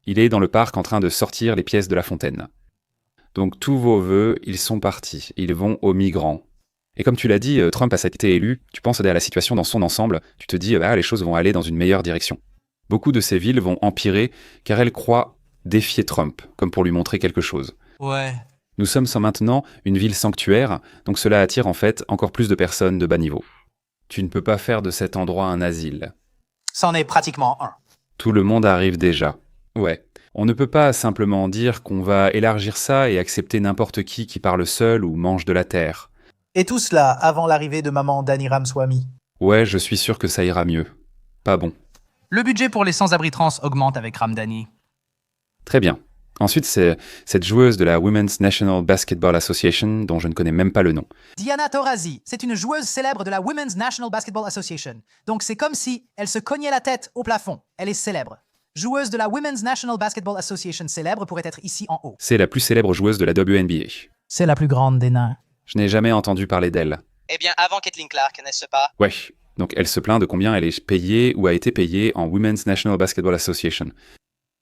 Il est dans le parc en train de sortir les pièces de la fontaine. Donc tous vos vœux, ils sont partis. Ils vont aux migrants. Et comme tu l'as dit, Trump a été élu, tu penses à la situation dans son ensemble, tu te dis, les choses vont aller dans une meilleure direction. Beaucoup de ces villes vont empirer, car elles croient défier Trump, comme pour lui montrer quelque chose. Ouais. Nous sommes maintenant une ville sanctuaire, donc cela attire en fait encore plus de personnes de bas niveau. Tu ne peux pas faire de cet endroit un asile. C'en est pratiquement un. Tout le monde arrive déjà. Ouais. On ne peut pas simplement dire qu'on va élargir ça et accepter n'importe qui parle seul ou mange de la terre. Et tout cela avant l'arrivée de maman Dani Ramswamy. Ouais, je suis sûr que ça ira mieux. Pas bon. Le budget pour les sans-abri trans augmente avec Ramdani. Très bien. Ensuite, c'est cette joueuse de la Women's National Basketball Association, dont je ne connais même pas le nom. Diana Taurasi, c'est une joueuse célèbre de la Women's National Basketball Association. Donc c'est comme si elle se cognait la tête au plafond. Elle est célèbre. Joueuse de la Women's National Basketball Association célèbre pourrait être ici en haut. C'est la plus célèbre joueuse de la WNBA. C'est la plus grande des nains. Je n'ai jamais entendu parler d'elle. Eh bien, avant Caitlin Clark, n'est-ce pas? Ouais. Donc elle se plaint de combien elle est payée ou a été payée en Women's National Basketball Association.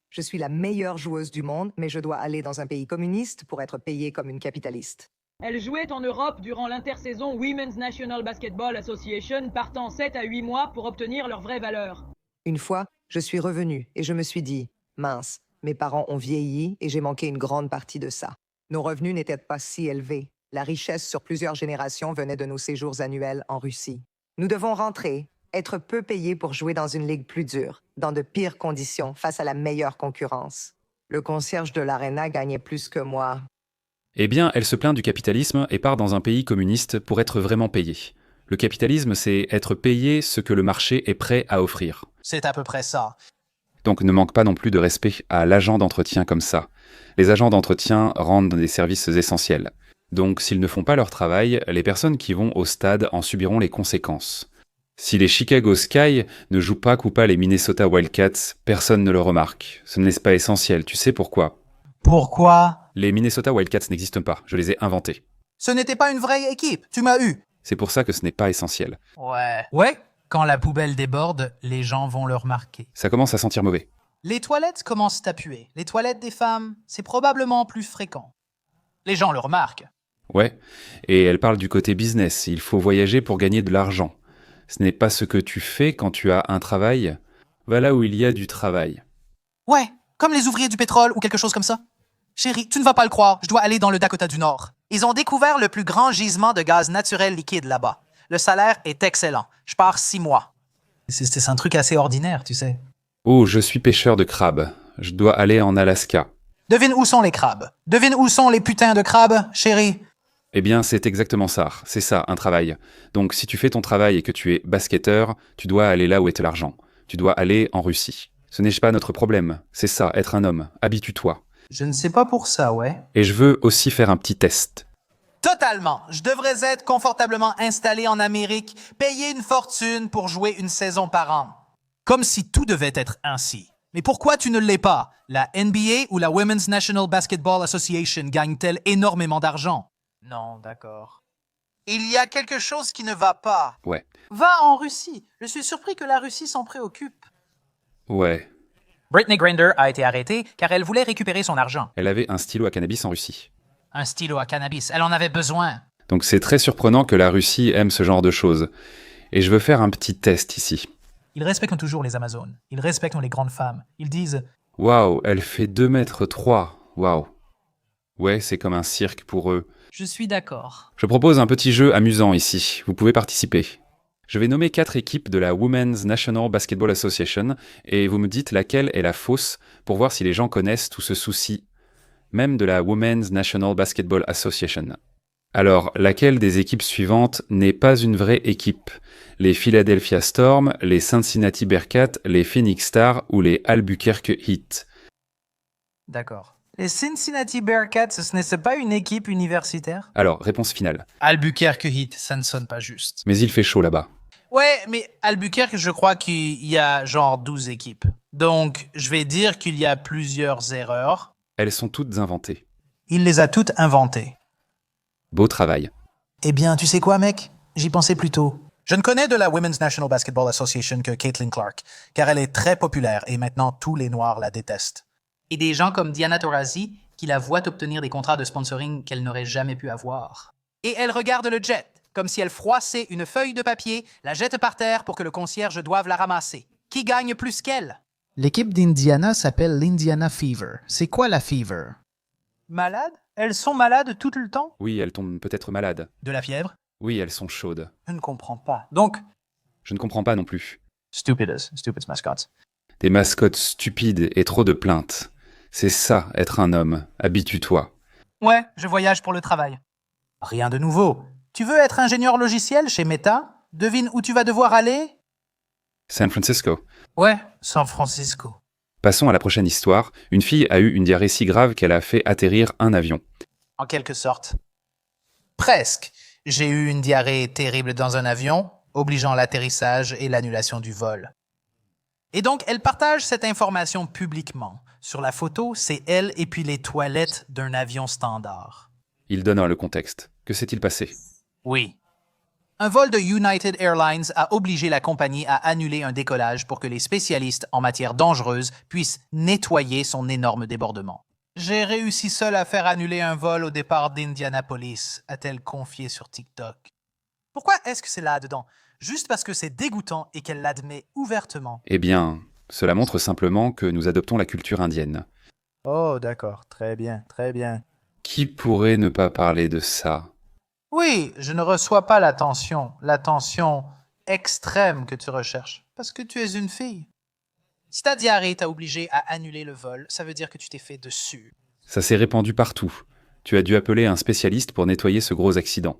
Je suis la meilleure joueuse du monde, mais je dois aller dans un pays communiste pour être payée comme une capitaliste. Elle jouait en Europe durant l'intersaison Women's National Basketball Association, partant 7 à 8 mois pour obtenir leur vraie valeur. Une fois, je suis revenue et je me suis dit, mince, mes parents ont vieilli et j'ai manqué une grande partie de ça. Nos revenus n'étaient pas si élevés. La richesse sur plusieurs générations venait de nos séjours annuels en Russie. Nous devons rentrer, être peu payés pour jouer dans une ligue plus dure, dans de pires conditions, face à la meilleure concurrence. Le concierge de l'Arena gagnait plus que moi. Eh bien, elle se plaint du capitalisme et part dans un pays communiste pour être vraiment payée. Le capitalisme, c'est être payé ce que le marché est prêt à offrir. C'est à peu près ça. Donc ne manque pas non plus de respect à l'agent d'entretien comme ça. Les agents d'entretien rendent des services essentiels. Donc s'ils ne font pas leur travail, les personnes qui vont au stade en subiront les conséquences. Si les Chicago Sky ne jouent pas ou pas les Minnesota Wildcats, personne ne le remarque. Ce n'est pas essentiel, tu sais pourquoi? Pourquoi? Les Minnesota Wildcats n'existent pas, je les ai inventés. Ce n'était pas une vraie équipe, tu m'as eu. C'est pour ça que ce n'est pas essentiel. Ouais, quand la poubelle déborde, les gens vont le remarquer. Ça commence à sentir mauvais. Les toilettes commencent à puer. Les toilettes des femmes, c'est probablement plus fréquent. Les gens le remarquent. Ouais, et elle parle du côté business, il faut voyager pour gagner de l'argent. Ce n'est pas ce que tu fais quand tu as un travail. Va là où il y a du travail. Ouais, comme les ouvriers du pétrole ou quelque chose comme ça. Chérie, tu ne vas pas le croire, je dois aller dans le Dakota du Nord. Ils ont découvert le plus grand gisement de gaz naturel liquide là-bas. Le salaire est excellent. Je pars 6 mois. C'est un truc assez ordinaire, tu sais. Oh, je suis pêcheur de crabes. Je dois aller en Alaska. Devine où sont les crabes. Devine où sont les putains de crabes, chérie. Eh bien, c'est exactement ça. C'est ça, un travail. Donc, si tu fais ton travail et que tu es basketteur, tu dois aller là où est l'argent. Tu dois aller en Russie. Ce n'est pas notre problème. C'est ça, être un homme. Habitue-toi. Je ne sais pas pour ça, ouais. Et je veux aussi faire un petit test. Totalement. Je devrais être confortablement installé en Amérique, payer une fortune pour jouer une saison par an. Comme si tout devait être ainsi. Mais pourquoi tu ne l'es pas? La NBA ou la Women's National Basketball Association gagne-t-elle énormément d'argent? Non, d'accord. Il y a quelque chose qui ne va pas. Ouais. Va en Russie. Je suis surpris que la Russie s'en préoccupe. Ouais. Brittany Grinder a été arrêtée car elle voulait récupérer son argent. Elle avait un stylo à cannabis en Russie. Un stylo à cannabis, elle en avait besoin. Donc c'est très surprenant que la Russie aime ce genre de choses. Et je veux faire un petit test ici. Ils respectent toujours les Amazones. Ils respectent les grandes femmes. Ils disent « Waouh, elle fait 2 mètres 3. Waouh. Ouais, c'est comme un cirque pour eux. Je suis d'accord. Je propose un petit jeu amusant ici. Vous pouvez participer. Je vais nommer 4 équipes de la Women's National Basketball Association et vous me dites laquelle est la fausse pour voir si les gens connaissent tout ce souci, même de la Women's National Basketball Association. Alors, laquelle des équipes suivantes n'est pas une vraie équipe? Les Philadelphia Storm, les Cincinnati Bearcats, les Phoenix Stars ou les Albuquerque Heat? D'accord. Les Cincinnati Bearcats, ce n'est pas une équipe universitaire? Alors, réponse finale. Albuquerque Heat, ça ne sonne pas juste. Mais il fait chaud là-bas. Ouais, mais Albuquerque, je crois qu'il y a genre 12 équipes. Donc, je vais dire qu'il y a plusieurs erreurs. Elles sont toutes inventées. Il les a toutes inventées. Beau travail. Eh bien, tu sais quoi, mec? J'y pensais plus tôt. Je ne connais de la Women's National Basketball Association que Caitlin Clark, car elle est très populaire et maintenant tous les Noirs la détestent. Et des gens comme Diana Taurasi qui la voient obtenir des contrats de sponsoring qu'elle n'aurait jamais pu avoir. Et elle regarde le jet, comme si elle froissait une feuille de papier, la jette par terre pour que le concierge doive la ramasser. Qui gagne plus qu'elle? L'équipe d'Indiana s'appelle l'Indiana Fever. C'est quoi la Fever? Malades? Elles sont malades tout le temps? Oui, elles tombent peut-être malades. De la fièvre? Oui, elles sont chaudes. Je ne comprends pas. Donc? Je ne comprends pas non plus. Stupid mascots. Des mascottes stupides et trop de plaintes. C'est ça, être un homme. Habitue-toi. Ouais, je voyage pour le travail. Rien de nouveau. Tu veux être ingénieur logiciel chez Meta? Devine où tu vas devoir aller? San Francisco. Ouais, San Francisco. Passons à la prochaine histoire. Une fille a eu une diarrhée si grave qu'elle a fait atterrir un avion. En quelque sorte. Presque. J'ai eu une diarrhée terrible dans un avion, obligeant l'atterrissage et l'annulation du vol. Et donc, elle partage cette information publiquement. Sur la photo, c'est elle et puis les toilettes d'un avion standard. Il donne le contexte. Que s'est-il passé? Oui. Un vol de United Airlines a obligé la compagnie à annuler un décollage pour que les spécialistes en matière dangereuse puissent nettoyer son énorme débordement. J'ai réussi seul à faire annuler un vol au départ d'Indianapolis, a-t-elle confié sur TikTok. Pourquoi est-ce que c'est là-dedans? Juste parce que c'est dégoûtant et qu'elle l'admet ouvertement. Eh bien, cela montre simplement que nous adoptons la culture indienne. Oh, d'accord. Très bien, très bien. Qui pourrait ne pas parler de ça? Oui, je ne reçois pas l'attention extrême que tu recherches, parce que tu es une fille. Si ta diarrhée t'a obligé à annuler le vol, ça veut dire que tu t'es fait dessus. Ça s'est répandu partout. Tu as dû appeler un spécialiste pour nettoyer ce gros accident.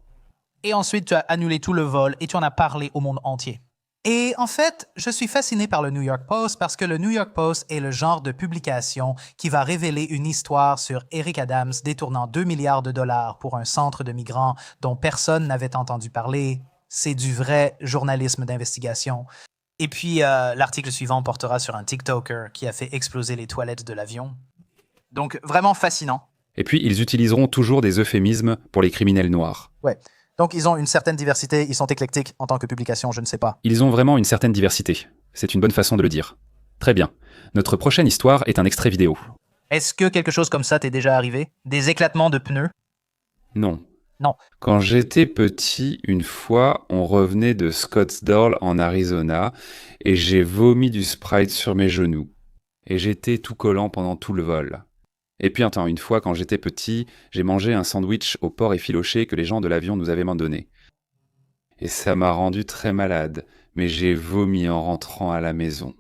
Et ensuite, tu as annulé tout le vol et tu en as parlé au monde entier. Et en fait, je suis fasciné par le New York Post parce que le New York Post est le genre de publication qui va révéler une histoire sur Eric Adams détournant 2 milliards de dollars pour un centre de migrants dont personne n'avait entendu parler. C'est du vrai journalisme d'investigation. Et puis, l'article suivant portera sur un TikToker qui a fait exploser les toilettes de l'avion. Donc, vraiment fascinant. Et puis, ils utiliseront toujours des euphémismes pour les criminels noirs. Ouais. Donc, ils ont une certaine diversité, ils sont éclectiques en tant que publication, je ne sais pas. Ils ont vraiment une certaine diversité. C'est une bonne façon de le dire. Très bien. Notre prochaine histoire est un extrait vidéo. Est-ce que quelque chose comme ça t'est déjà arrivé? Des éclatements de pneus? Non. Non. Quand j'étais petit, une fois, on revenait de Scottsdale en Arizona et j'ai vomi du Sprite sur mes genoux. Et j'étais tout collant pendant tout le vol. Et puis une fois, quand j'étais petit, j'ai mangé un sandwich au porc effiloché que les gens de l'avion nous avaient donné. Et ça m'a rendu très malade, mais j'ai vomi en rentrant à la maison.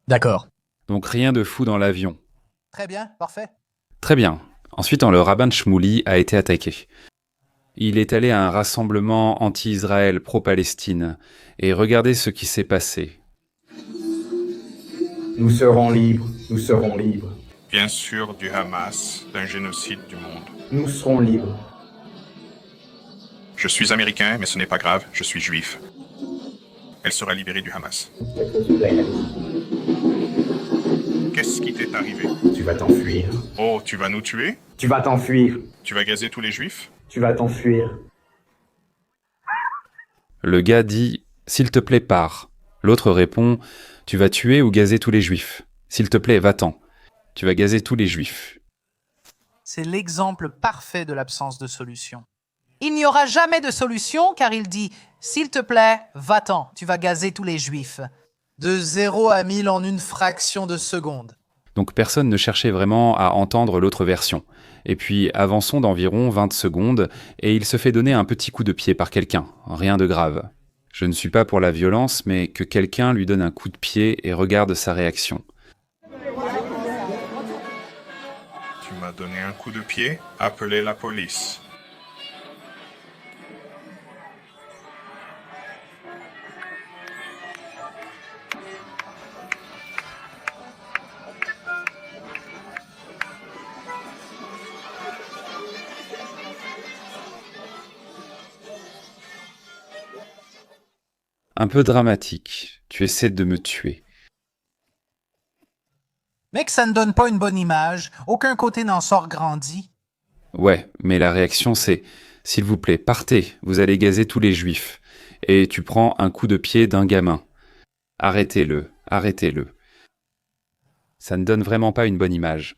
D'accord. Donc rien de fou dans l'avion. Très bien, parfait. Très bien. Ensuite, le rabbin Shmuley a été attaqué. Il est allé à un rassemblement anti-Israël pro-Palestine. Et regardez ce qui s'est passé. Nous serons libres, nous serons libres. Bien sûr, du Hamas, d'un génocide du monde. Nous serons libres. Je suis américain, mais ce n'est pas grave, je suis juif. Elle sera libérée du Hamas. Qu'est-ce qui t'est arrivé? Tu vas t'enfuir. Oh, tu vas nous tuer? Tu vas t'enfuir. Tu vas gazer tous les juifs? Tu vas t'enfuir. Le gars dit « S'il te plaît, pars ». L'autre répond « Tu vas tuer ou gazer tous les juifs. S'il te plaît, va-t'en. Tu vas gazer tous les juifs. » C'est l'exemple parfait de l'absence de solution. Il n'y aura jamais de solution car il dit « S'il te plaît, va-t'en, tu vas gazer tous les juifs. » De 0 à 1000 en une fraction de seconde. Donc personne ne cherchait vraiment à entendre l'autre version. Et puis avançons d'environ 20 secondes et il se fait donner un petit coup de pied par quelqu'un, rien de grave. Je ne suis pas pour la violence, mais que quelqu'un lui donne un coup de pied et regarde sa réaction. Tu m'as donné un coup de pied? Appelez la police. Un peu dramatique. Tu essaies de me tuer. Mec, ça ne donne pas une bonne image. Aucun côté n'en sort grandi. Ouais, mais la réaction c'est « S'il vous plaît, partez, vous allez gazer tous les juifs. » Et tu prends un coup de pied d'un gamin. Arrêtez-le, arrêtez-le. Ça ne donne vraiment pas une bonne image.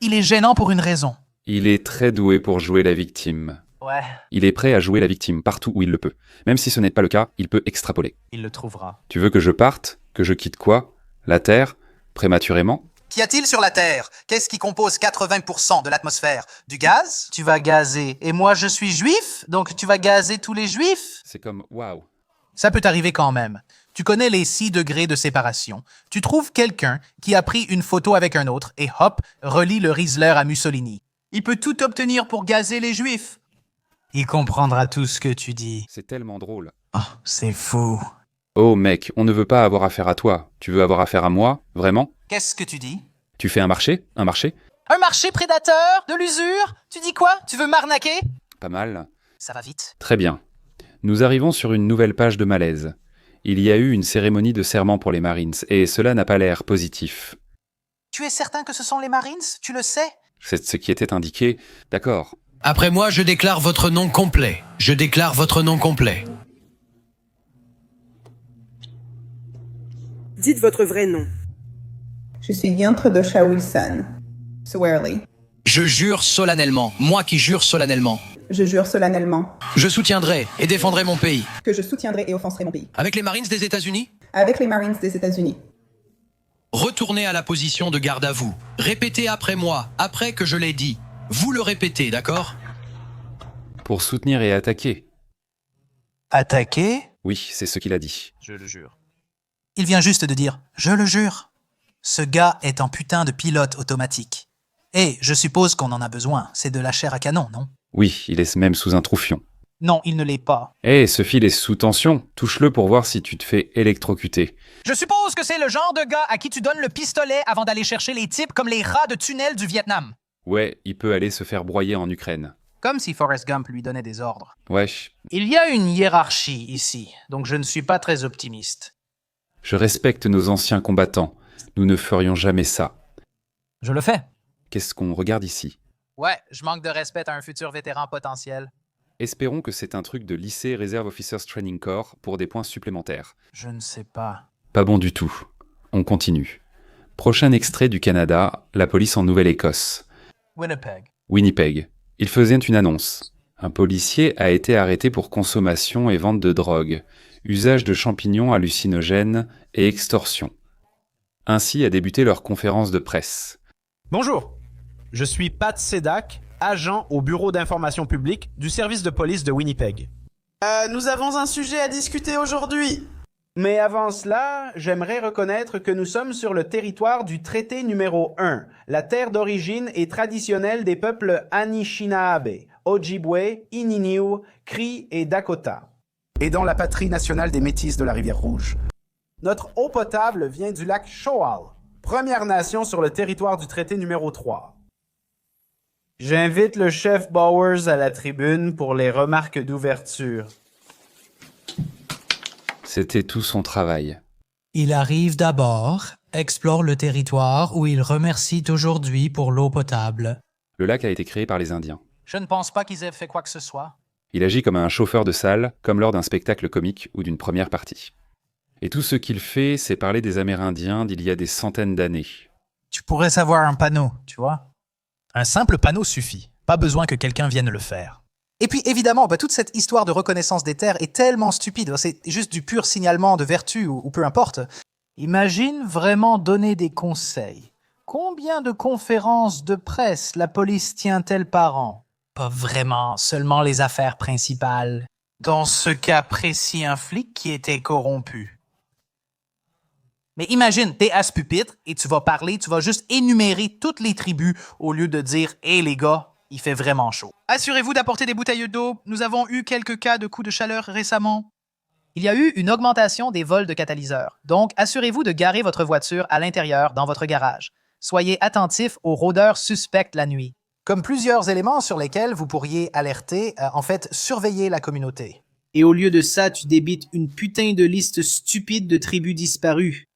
Il est gênant pour une raison. Il est très doué pour jouer la victime. Ouais. Il est prêt à jouer la victime partout où il le peut. Même si ce n'est pas le cas, il peut extrapoler. Il le trouvera. Tu veux que je parte? Que je quitte quoi? La Terre? Prématurément? Qu'y a-t-il sur la Terre? Qu'est-ce qui compose 80% de l'atmosphère? Du gaz? Tu vas gazer. Et moi, je suis juif, donc tu vas gazer tous les juifs? C'est comme waouh. Ça peut t'arriver quand même. Tu connais les 6 degrés de séparation. Tu trouves quelqu'un qui a pris une photo avec un autre et hop, relie le Riesler à Mussolini. Il peut tout obtenir pour gazer les juifs. Il comprendra tout ce que tu dis. C'est tellement drôle. Oh, c'est fou. Oh mec, on ne veut pas avoir affaire à toi. Tu veux avoir affaire à moi? Vraiment? Qu'est-ce que tu dis? Tu fais un marché? Un marché? Un marché prédateur? De l'usure? Tu dis quoi? Tu veux m'arnaquer? Pas mal. Ça va vite. Très bien. Nous arrivons sur une nouvelle page de malaise. Il y a eu une cérémonie de serment pour les Marines, et cela n'a pas l'air positif. Tu es certain que ce sont les Marines? Tu le sais? C'est ce qui était indiqué. D'accord. Après moi, je déclare votre nom complet. Je déclare votre nom complet. Dites votre vrai nom. Je suis Yantre de Wilson. Swearly. Je jure solennellement, moi qui jure solennellement. Je jure solennellement. Je soutiendrai et défendrai mon pays. Que je soutiendrai et offenserai mon pays. Avec les Marines des États-Unis? Avec les Marines des États-Unis. Retournez à la position de garde à vous. Répétez après moi, après que je l'ai dit. Vous le répétez, d'accord? Pour soutenir et attaquer. Attaquer? Oui, c'est ce qu'il a dit. Je le jure. Il vient juste de dire « Je le jure ». Ce gars est en putain de pilote automatique. Et je suppose qu'on en a besoin. C'est de la chair à canon, non? Oui, il est même sous intrusion. Non, il ne l'est pas. Ce fil est sous tension. Touche-le pour voir si tu te fais électrocuter. Je suppose que c'est le genre de gars à qui tu donnes le pistolet avant d'aller chercher les types comme les rats de tunnel du Vietnam. Ouais, il peut aller se faire broyer en Ukraine. Comme si Forrest Gump lui donnait des ordres. Wesh. Il y a une hiérarchie ici, donc je ne suis pas très optimiste. Je respecte nos anciens combattants. Nous ne ferions jamais ça. Je le fais. Qu'est-ce qu'on regarde ici? Ouais, je manque de respect à un futur vétéran potentiel. Espérons que c'est un truc de lycée Reserve Officers Training Corps pour des points supplémentaires. Je ne sais pas. Pas bon du tout. On continue. Prochain extrait du Canada, la police en Nouvelle-Écosse. Winnipeg. Il faisait une annonce. Un policier a été arrêté pour consommation et vente de drogue, usage de champignons hallucinogènes et extorsion. Ainsi a débuté leur conférence de presse. Bonjour, je suis Pat Sedak, agent au Bureau d'information publique du service de police de Winnipeg. Nous avons un sujet à discuter aujourd'hui. Mais avant cela, j'aimerais reconnaître que nous sommes sur le territoire du traité numéro 1, la terre d'origine et traditionnelle des peuples Anishinaabe, Ojibwe, Ininiu, Cri et Dakota, et dans la patrie nationale des Métis de la Rivière-Rouge. Notre eau potable vient du lac Shoal, Première Nation sur le territoire du traité numéro 3. J'invite le chef Bowers à la tribune pour les remarques d'ouverture. C'était tout son travail. Il arrive d'abord, explore le territoire où il remercie aujourd'hui pour l'eau potable. Le lac a été créé par les Indiens. Je ne pense pas qu'ils aient fait quoi que ce soit. Il agit comme un chauffeur de salle, comme lors d'un spectacle comique ou d'une première partie. Et tout ce qu'il fait, c'est parler des Amérindiens d'il y a des centaines d'années. Tu pourrais savoir un panneau, tu vois? Un simple panneau suffit. Pas besoin que quelqu'un vienne le faire. Et puis, évidemment, toute cette histoire de reconnaissance des terres est tellement stupide. C'est juste du pur signalement de vertu ou peu importe. Imagine vraiment donner des conseils. Combien de conférences de presse la police tient-elle par an? Pas vraiment, seulement les affaires principales. Dans ce cas précis, un flic qui était corrompu. Mais imagine, t'es à ce pupitre et tu vas parler, tu vas juste énumérer toutes les tribus au lieu de dire « Hey les gars, il fait vraiment chaud. » Assurez-vous d'apporter des bouteilles d'eau. Nous avons eu quelques cas de coups de chaleur récemment. Il y a eu une augmentation des vols de catalyseurs. Donc, assurez-vous de garer votre voiture à l'intérieur dans votre garage. Soyez attentif aux rôdeurs suspects la nuit. Comme plusieurs éléments sur lesquels vous pourriez alerter, surveiller la communauté. Et au lieu de ça, tu débites une putain de liste stupide de tribus disparues.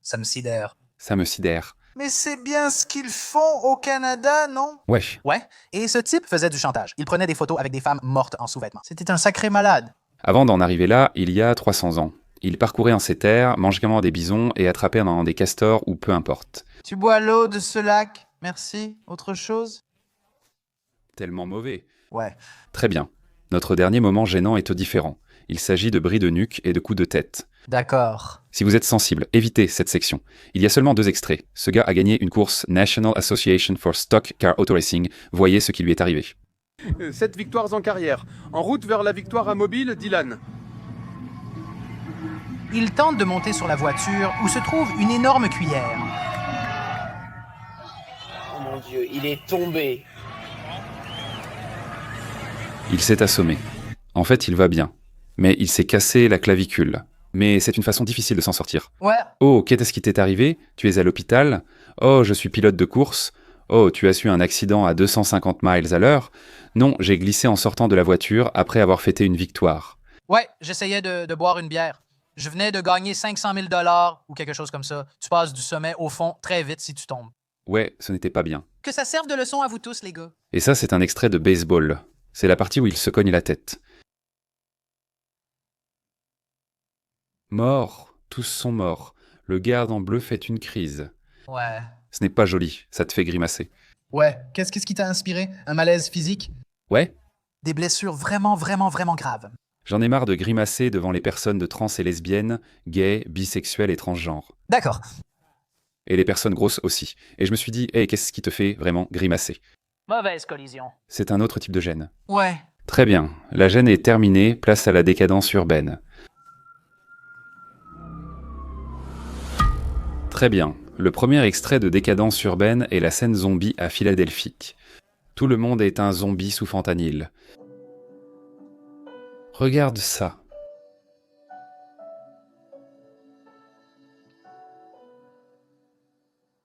Ça me sidère. Ça me sidère. Mais c'est bien ce qu'ils font au Canada, non? Wesh. Ouais, et ce type faisait du chantage. Il prenait des photos avec des femmes mortes en sous-vêtements. C'était un sacré malade. Avant d'en arriver là, il y a 300 ans. Il parcourait en ces terres, mangeant des bisons et attrapait dans des castors ou peu importe. Tu bois l'eau de ce lac? Merci. Autre chose? Tellement mauvais. Ouais. Très bien. Notre dernier moment gênant est différent. Il s'agit de bris de nuque et de coups de tête. D'accord. Si vous êtes sensible, évitez cette section. Il y a seulement 2 extraits. Ce gars a gagné une course National Association for Stock Car Auto Racing. Voyez ce qui lui est arrivé. 7 victoires en carrière. En route vers la victoire à Mobile, Dylan. Il tente de monter sur la voiture où se trouve une énorme cuillère. Oh mon Dieu, il est tombé. Il s'est assommé. En fait, il va bien. Mais il s'est cassé la clavicule. Mais c'est une façon difficile de s'en sortir. Ouais. Oh, qu'est-ce qui t'est arrivé? Tu es à l'hôpital? Oh, je suis pilote de course. Oh, tu as eu un accident à 250 miles à l'heure? Non, j'ai glissé en sortant de la voiture après avoir fêté une victoire. Ouais, j'essayais de boire une bière. Je venais de gagner 500 000 ou quelque chose comme ça. Tu passes du sommet au fond très vite si tu tombes. Ouais, ce n'était pas bien. Que ça serve de leçon à vous tous, les gars. Et ça, c'est un extrait de baseball. C'est la partie où il se cogne la tête. Morts, tous sont morts. Le garde en bleu fait une crise. Ouais. Ce n'est pas joli, ça te fait grimacer. Ouais, qu'est-ce qui t'a inspiré? Un malaise physique? Ouais. Des blessures vraiment, vraiment, vraiment graves. J'en ai marre de grimacer devant les personnes de trans et lesbiennes, gays, bisexuels et transgenres. D'accord. Et les personnes grosses aussi. Et je me suis dit, hey, qu'est-ce qui te fait vraiment grimacer? Mauvaise collision. C'est un autre type de gêne. Ouais. Très bien, la gêne est terminée, place à la décadence urbaine. Très bien, le premier extrait de Décadence urbaine est la scène zombie à Philadelphie. Tout le monde est un zombie sous fentanyl. Regarde ça.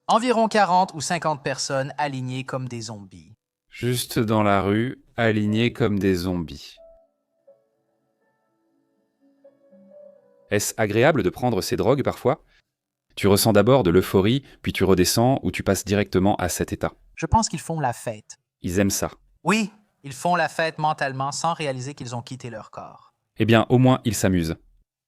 Environ 40 ou 50 personnes alignées comme des zombies. Juste dans la rue, alignés comme des zombies. Est-ce agréable de prendre ces drogues parfois ? Tu ressens d'abord de l'euphorie, puis tu redescends ou tu passes directement à cet état. Je pense qu'ils font la fête. Ils aiment ça. Oui, ils font la fête mentalement sans réaliser qu'ils ont quitté leur corps. Eh bien, au moins, ils s'amusent.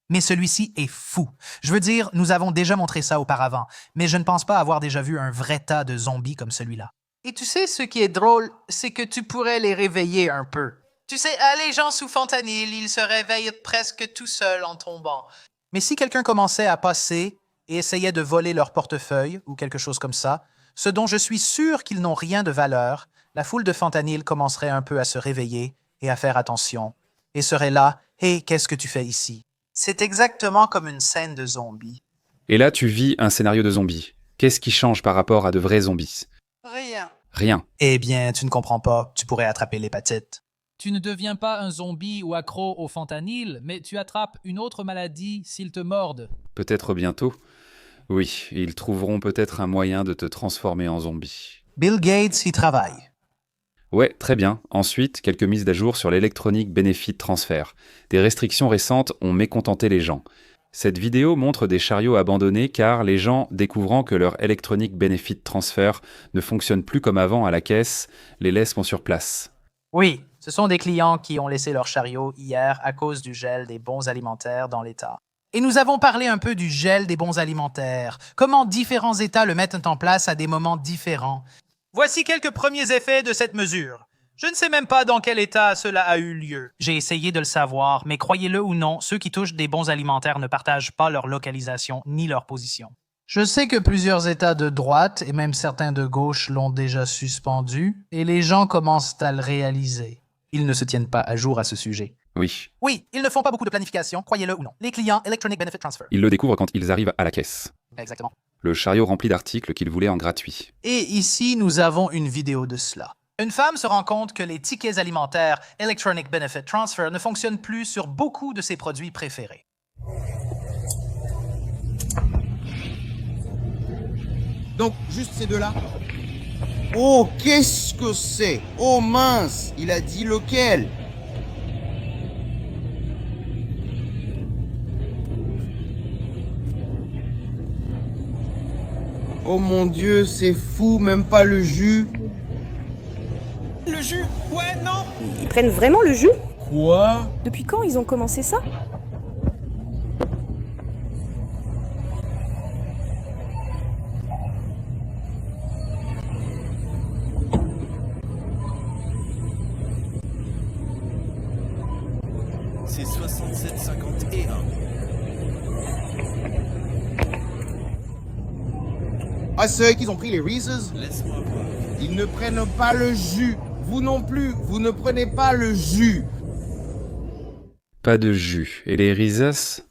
Mais celui-ci est fou. Je veux dire, nous avons déjà montré ça auparavant, mais je ne pense pas avoir déjà vu un vrai tas de zombies comme celui-là. Et tu sais, ce qui est drôle, c'est que tu pourrais les réveiller un peu. Tu sais, les gens sous fentanyl, ils se réveillent presque tout seuls en tombant. Mais si quelqu'un commençait à passer et essayait de voler leur portefeuille ou quelque chose comme ça, ce dont je suis sûr qu'ils n'ont rien de valeur, la foule de fentanyl commencerait un peu à se réveiller et à faire attention, et serait là « Hey, qu'est-ce que tu fais ici? » C'est exactement comme une scène de zombies. Et là, tu vis un scénario de zombies. Qu'est-ce qui change par rapport à de vrais zombies ? Rien. Rien. Eh bien, tu ne comprends pas, tu pourrais attraper l'hépatite. Tu ne deviens pas un zombie ou accro au fentanyl, mais tu attrapes une autre maladie s'ils te mordent. Peut-être bientôt. Oui, ils trouveront peut-être un moyen de te transformer en zombie. Bill Gates y travaille. Ouais, très bien. Ensuite, quelques mises à jour sur l'Electronic Benefit Transfer. Des restrictions récentes ont mécontenté les gens. Cette vidéo montre des chariots abandonnés car les gens, découvrant que leur Electronic Benefit Transfer ne fonctionne plus comme avant à la caisse, les laissent sur place. Oui, ce sont des clients qui ont laissé leur chariot hier à cause du gel des bons alimentaires dans l'État. Et nous avons parlé un peu du gel des bons alimentaires, comment différents États le mettent en place à des moments différents. Voici quelques premiers effets de cette mesure. Je ne sais même pas dans quel état cela a eu lieu. J'ai essayé de le savoir, mais croyez-le ou non, ceux qui touchent des bons alimentaires ne partagent pas leur localisation ni leur position. Je sais que plusieurs États de droite et même certains de gauche l'ont déjà suspendu, et les gens commencent à le réaliser. Ils ne se tiennent pas à jour à ce sujet. Oui. Oui, ils ne font pas beaucoup de planification, croyez-le ou non. Les clients Electronic Benefit Transfer. Ils le découvrent quand ils arrivent à la caisse. Exactement. Le chariot rempli d'articles qu'ils voulaient en gratuit. Et ici, nous avons une vidéo de cela. Une femme se rend compte que les tickets alimentaires Electronic Benefit Transfer ne fonctionnent plus sur beaucoup de ses produits préférés. Donc, juste ces deux-là. Oh, qu'est-ce que c'est? Oh mince, il a dit lequel? Oh mon Dieu, c'est fou, même pas le jus. Le jus? Ouais, non? Ils prennent vraiment le jus? Quoi? Depuis quand ils ont commencé ça? C'est 67,51. Ah, c'est eux qui ont pris les Reese's? Laisse-moi voir. Ils ne prennent pas le jus. Vous non plus, vous ne prenez pas le jus. Pas de jus. Et les Reese's ?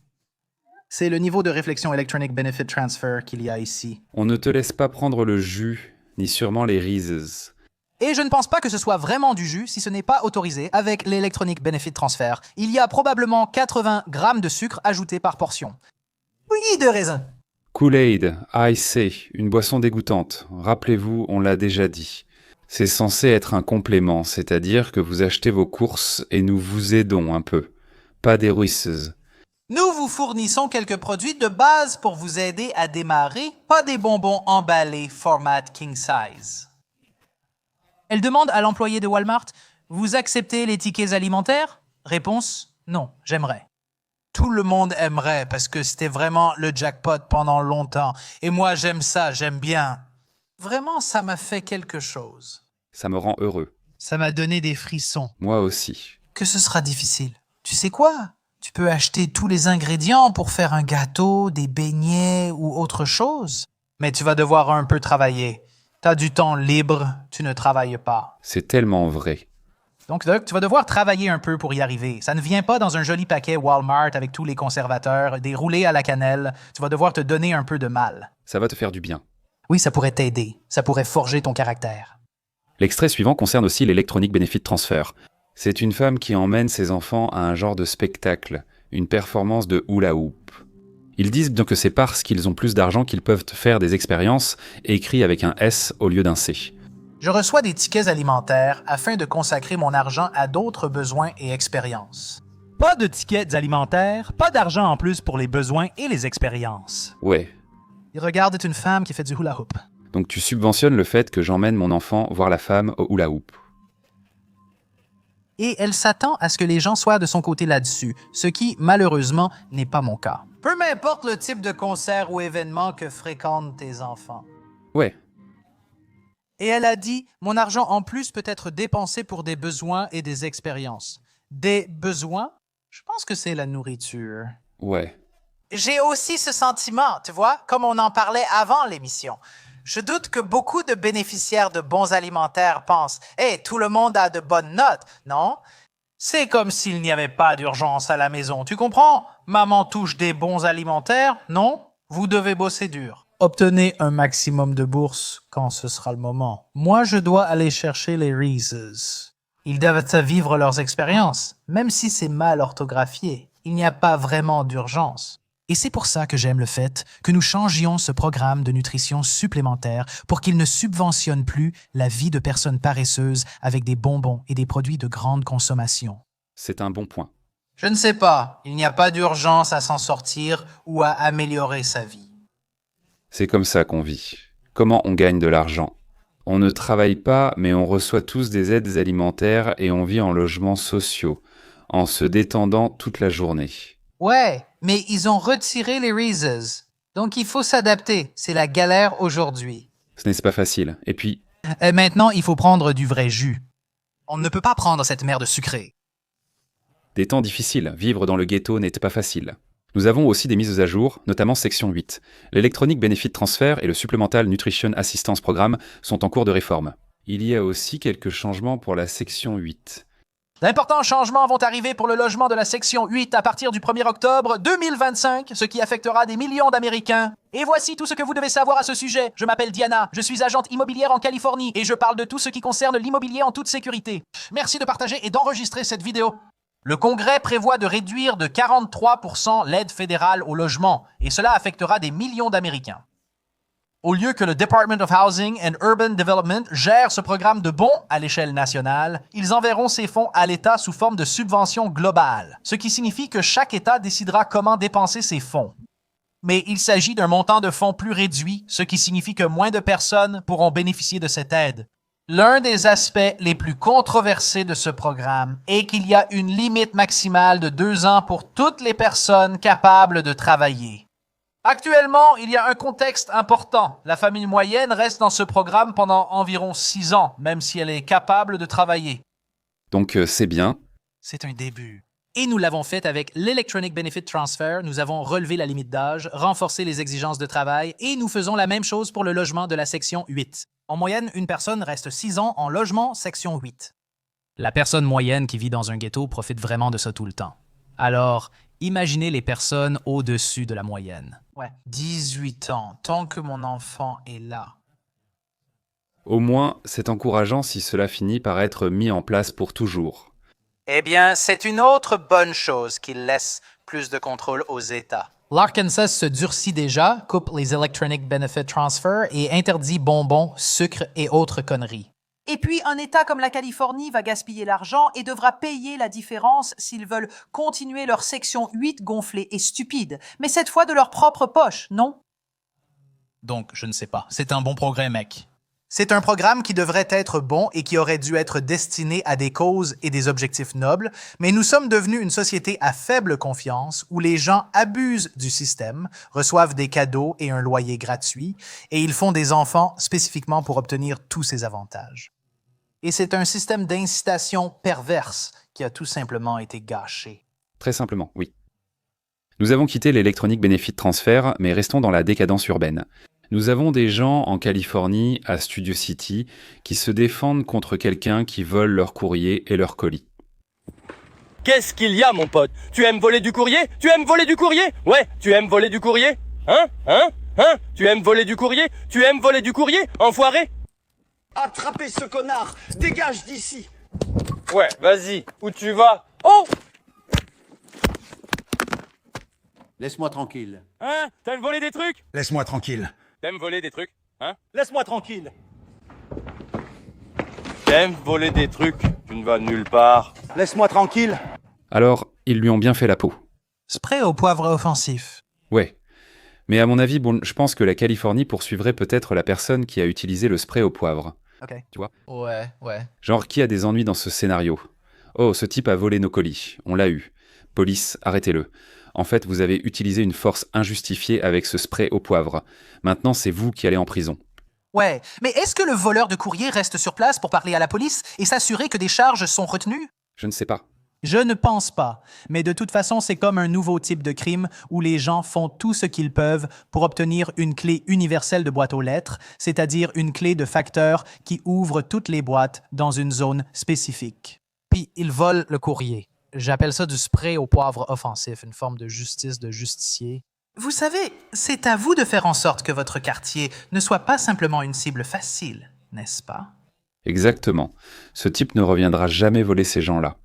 C'est le niveau de réflexion Electronic Benefit Transfer qu'il y a ici. On ne te laisse pas prendre le jus, ni sûrement les Reese's. Et je ne pense pas que ce soit vraiment du jus si ce n'est pas autorisé avec l'Electronic Benefit Transfer. Il y a probablement 80 grammes de sucre ajouté par portion. Oui, de raisin. Kool-Aid, Ice, une boisson dégoûtante. Rappelez-vous, on l'a déjà dit. C'est censé être un complément, c'est-à-dire que vous achetez vos courses et nous vous aidons un peu. Pas des Reese's. Nous vous fournissons quelques produits de base pour vous aider à démarrer, pas des bonbons emballés format king size. Elle demande à l'employé de Walmart « Vous acceptez les tickets alimentaires ?» Réponse « Non, j'aimerais. » Tout le monde aimerait parce que c'était vraiment le jackpot pendant longtemps. Et moi, j'aime ça, j'aime bien. Vraiment, ça m'a fait quelque chose. Ça me rend heureux. Ça m'a donné des frissons. Moi aussi. Que ce sera difficile. Tu sais quoi? Tu peux acheter tous les ingrédients pour faire un gâteau, des beignets ou autre chose. Mais tu vas devoir un peu travailler. T'as du temps libre, tu ne travailles pas. C'est tellement vrai. Donc, Doc, tu vas devoir travailler un peu pour y arriver. Ça ne vient pas dans un joli paquet Walmart avec tous les conservateurs, des roulés à la cannelle. Tu vas devoir te donner un peu de mal. Ça va te faire du bien. Oui, ça pourrait t'aider. Ça pourrait forger ton caractère. L'extrait suivant concerne aussi l'Electronic Benefit Transfer. C'est une femme qui emmène ses enfants à un genre de spectacle, une performance de hula hoop. Ils disent bien que c'est parce qu'ils ont plus d'argent qu'ils peuvent faire des expériences, écrit avec un S au lieu d'un C. Je reçois des tickets alimentaires afin de consacrer mon argent à d'autres besoins et expériences. Pas de tickets alimentaires, pas d'argent en plus pour les besoins et les expériences. Ouais. Il regarde une femme qui fait du hula hoop. Donc tu subventionnes le fait que j'emmène mon enfant voir la femme au hula hoop. Et elle s'attend à ce que les gens soient de son côté là-dessus, ce qui, malheureusement, n'est pas mon cas. Peu m'importe le type de concert ou événement que fréquentent tes enfants. Ouais. Et elle a dit, mon argent en plus peut être dépensé pour des besoins et des expériences. Des besoins? Je pense que c'est la nourriture. Ouais. J'ai aussi ce sentiment, tu vois, comme on en parlait avant l'émission. Je doute que beaucoup de bénéficiaires de bons alimentaires pensent « Hey, tout le monde a de bonnes notes, non? » C'est comme s'il n'y avait pas d'urgence à la maison, tu comprends? Maman touche des bons alimentaires, non? Vous devez bosser dur. Obtenez un maximum de bourses quand ce sera le moment. Moi, je dois aller chercher les Reese's. Ils doivent vivre leurs expériences, même si c'est mal orthographié. Il n'y a pas vraiment d'urgence. Et c'est pour ça que j'aime le fait que nous changions ce programme de nutrition supplémentaire pour qu'il ne subventionne plus la vie de personnes paresseuses avec des bonbons et des produits de grande consommation. C'est un bon point. Je ne sais pas. Il n'y a pas d'urgence à s'en sortir ou à améliorer sa vie. C'est comme ça qu'on vit. Comment on gagne de l'argent? On ne travaille pas, mais on reçoit tous des aides alimentaires et on vit en logements sociaux, en se détendant toute la journée. Ouais, mais ils ont retiré les Reese's. Donc il faut s'adapter. C'est la galère aujourd'hui. Ce n'est pas facile. Et puis... maintenant, il faut prendre du vrai jus. On ne peut pas prendre cette merde sucrée. Des temps difficiles. Vivre dans le ghetto n'était pas facile. Nous avons aussi des mises à jour, notamment section 8. L'Electronic Benefit Transfer et le Supplemental Nutrition Assistance Programme sont en cours de réforme. Il y a aussi quelques changements pour la section 8. D'importants changements vont arriver pour le logement de la section 8 à partir du 1er octobre 2025, ce qui affectera des millions d'Américains. Et voici tout ce que vous devez savoir à ce sujet. Je m'appelle Diana, je suis agente immobilière en Californie et je parle de tout ce qui concerne l'immobilier en toute sécurité. Merci de partager et d'enregistrer cette vidéo. Le Congrès prévoit de réduire de 43% l'aide fédérale au logement, et cela affectera des millions d'Américains. Au lieu que le Department of Housing and Urban Development gère ce programme de bons à l'échelle nationale, ils enverront ces fonds à l'État sous forme de subventions globales, ce qui signifie que chaque État décidera comment dépenser ces fonds. Mais il s'agit d'un montant de fonds plus réduit, ce qui signifie que moins de personnes pourront bénéficier de cette aide. L'un des aspects les plus controversés de ce programme est qu'il y a une limite maximale de 2 ans pour toutes les personnes capables de travailler. Actuellement, il y a un contexte important. La famille moyenne reste dans ce programme pendant environ 6 ans, même si elle est capable de travailler. Donc c'est bien. C'est un début. Et nous l'avons fait avec l'Electronic Benefit Transfer. Nous avons relevé la limite d'âge, renforcé les exigences de travail et nous faisons la même chose pour le logement de la section 8. En moyenne, une personne reste 6 ans en logement section 8. La personne moyenne qui vit dans un ghetto profite vraiment de ça tout le temps. Alors, imaginez les personnes au-dessus de la moyenne. Ouais, 18 ans, tant que mon enfant est là. Au moins, c'est encourageant si cela finit par être mis en place pour toujours. Eh bien, c'est une autre bonne chose qu'il laisse plus de contrôle aux États. L'Arkansas se durcit déjà, coupe les Electronic Benefit Transfer et interdit bonbons, sucre et autres conneries. Et puis, un État comme la Californie va gaspiller l'argent et devra payer la différence s'ils veulent continuer leur section 8 gonflée et stupide, mais cette fois de leur propre poche, non? Donc, je ne sais pas. C'est un bon progrès, mec. C'est un programme qui devrait être bon et qui aurait dû être destiné à des causes et des objectifs nobles, mais nous sommes devenus une société à faible confiance où les gens abusent du système, reçoivent des cadeaux et un loyer gratuit, et ils font des enfants spécifiquement pour obtenir tous ces avantages. Et c'est un système d'incitation perverse qui a tout simplement été gâché. Très simplement, oui. Nous avons quitté l'Electronic Benefit Transfer, mais restons dans la décadence urbaine. Nous avons des gens en Californie, à Studio City, qui se défendent contre quelqu'un qui vole leur courrier et leur colis. Qu'est-ce qu'il y a, mon pote? Tu aimes voler du courrier? Tu aimes voler du courrier? Ouais, tu aimes voler du courrier? Hein? Tu aimes voler du courrier? Tu aimes voler du courrier, enfoiré? Attrapez ce connard! Dégage d'ici! Ouais, vas-y, où tu vas? Oh! Laisse-moi tranquille. Hein? T'aimes voler des trucs? Laisse-moi tranquille. T'aimes voler des trucs? Hein? Laisse-moi tranquille! T'aimes voler des trucs? Tu ne vas nulle part. Laisse-moi tranquille. Alors, ils lui ont bien fait la peau. Spray au poivre offensif. Ouais. Mais à mon avis, bon, je pense que la Californie poursuivrait peut-être la personne qui a utilisé le spray au poivre. Ok. Tu vois? Ouais. Genre, qui a des ennuis dans ce scénario? Oh, ce type a volé nos colis. On l'a eu. Police, arrêtez-le. En fait, vous avez utilisé une force injustifiée avec ce spray au poivre. Maintenant, c'est vous qui allez en prison. Ouais, mais est-ce que le voleur de courrier reste sur place pour parler à la police et s'assurer que des charges sont retenues? Je ne sais pas. Je ne pense pas, mais de toute façon, c'est comme un nouveau type de crime où les gens font tout ce qu'ils peuvent pour obtenir une clé universelle de boîte aux lettres, c'est-à-dire une clé de facteur qui ouvre toutes les boîtes dans une zone spécifique. Puis ils volent le courrier. J'appelle ça du spray au poivre offensif, une forme de justice de justicier. Vous savez, c'est à vous de faire en sorte que votre quartier ne soit pas simplement une cible facile, n'est-ce pas? Exactement. Ce type ne reviendra jamais voler ces gens-là.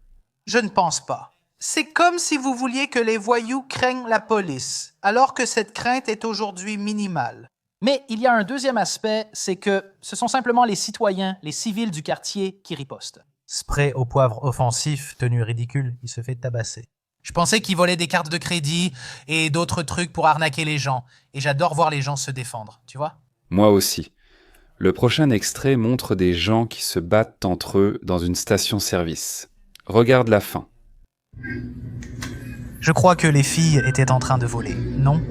Je ne pense pas. C'est comme si vous vouliez que les voyous craignent la police, alors que cette crainte est aujourd'hui minimale. Mais il y a un deuxième aspect, c'est que ce sont simplement les citoyens, les civils du quartier qui ripostent. Spray au poivre offensif, tenue ridicule, il se fait tabasser. Je pensais qu'il volait des cartes de crédit et d'autres trucs pour arnaquer les gens. Et j'adore voir les gens se défendre, tu vois? Moi aussi. Le prochain extrait montre des gens qui se battent entre eux dans une station-service. Regarde la fin. Je crois que les filles étaient en train de voler, non?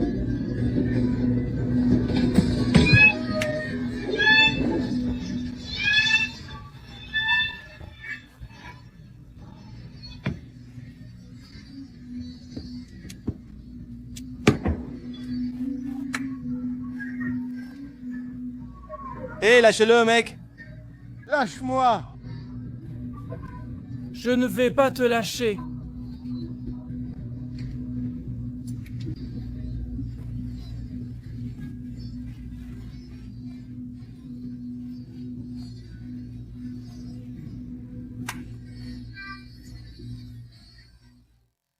Hé, lâchez-le, mec! Lâche-moi! Je ne vais pas te lâcher.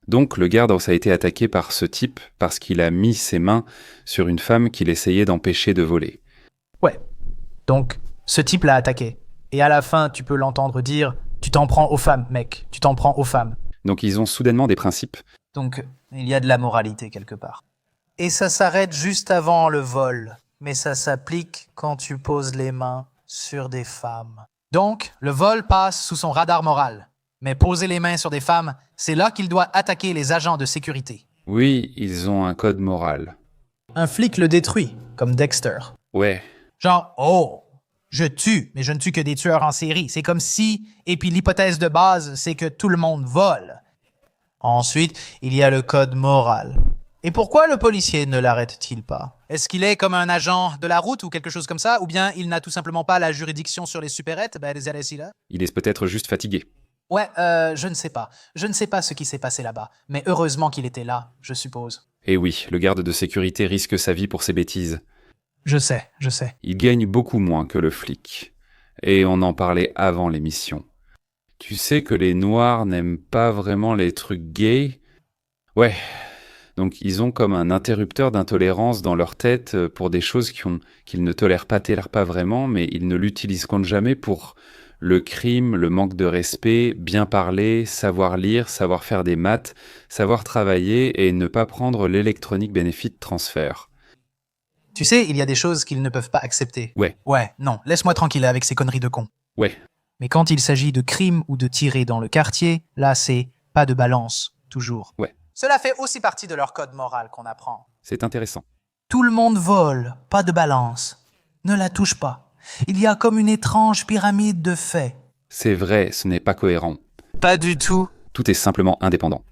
Donc le garde a été attaqué par ce type parce qu'il a mis ses mains sur une femme qu'il essayait d'empêcher de voler. Ouais. Donc, ce type l'a attaqué. Et à la fin, tu peux l'entendre dire « Tu t'en prends aux femmes, mec. Tu t'en prends aux femmes. » Donc ils ont soudainement des principes. Donc, il y a de la moralité quelque part. Et ça s'arrête juste avant le vol. Mais ça s'applique quand tu poses les mains sur des femmes. Donc, le vol passe sous son radar moral. Mais poser les mains sur des femmes, c'est là qu'il doit attaquer les agents de sécurité. Oui, ils ont un code moral. Un flic le détruit, comme Dexter. Ouais. Genre, oh, je tue, mais je ne tue que des tueurs en série. C'est comme si, et puis l'hypothèse de base, c'est que tout le monde vole. Ensuite, il y a le code moral. Et pourquoi le policier ne l'arrête-t-il pas? Est-ce qu'il est comme un agent de la route ou quelque chose comme ça? Ou bien il n'a tout simplement pas la juridiction sur les supérettes? Il est peut-être juste fatigué. Ouais, je ne sais pas. Je ne sais pas ce qui s'est passé là-bas. Mais heureusement qu'il était là, je suppose. Et oui, le garde de sécurité risque sa vie pour ses bêtises. Je sais. Il gagne beaucoup moins que le flic. Et on en parlait avant l'émission. Tu sais que les Noirs n'aiment pas vraiment les trucs gays? Ouais. Donc ils ont comme un interrupteur d'intolérance dans leur tête pour des choses qu'ils ne tolèrent pas vraiment, mais ils ne l'utilisent contre jamais pour le crime, le manque de respect, bien parler, savoir lire, savoir faire des maths, savoir travailler et ne pas prendre l'électronique benefit transfert. Tu sais, il y a des choses qu'ils ne peuvent pas accepter. Ouais. Ouais, non, laisse-moi tranquille avec ces conneries de con. Ouais. Mais quand il s'agit de crimes ou de tirer dans le quartier, là c'est pas de balance, toujours. Ouais. Cela fait aussi partie de leur code moral qu'on apprend. C'est intéressant. Tout le monde vole, pas de balance. Ne la touche pas. Il y a comme une étrange pyramide de faits. C'est vrai, ce n'est pas cohérent. Pas du tout. Tout est simplement indépendant.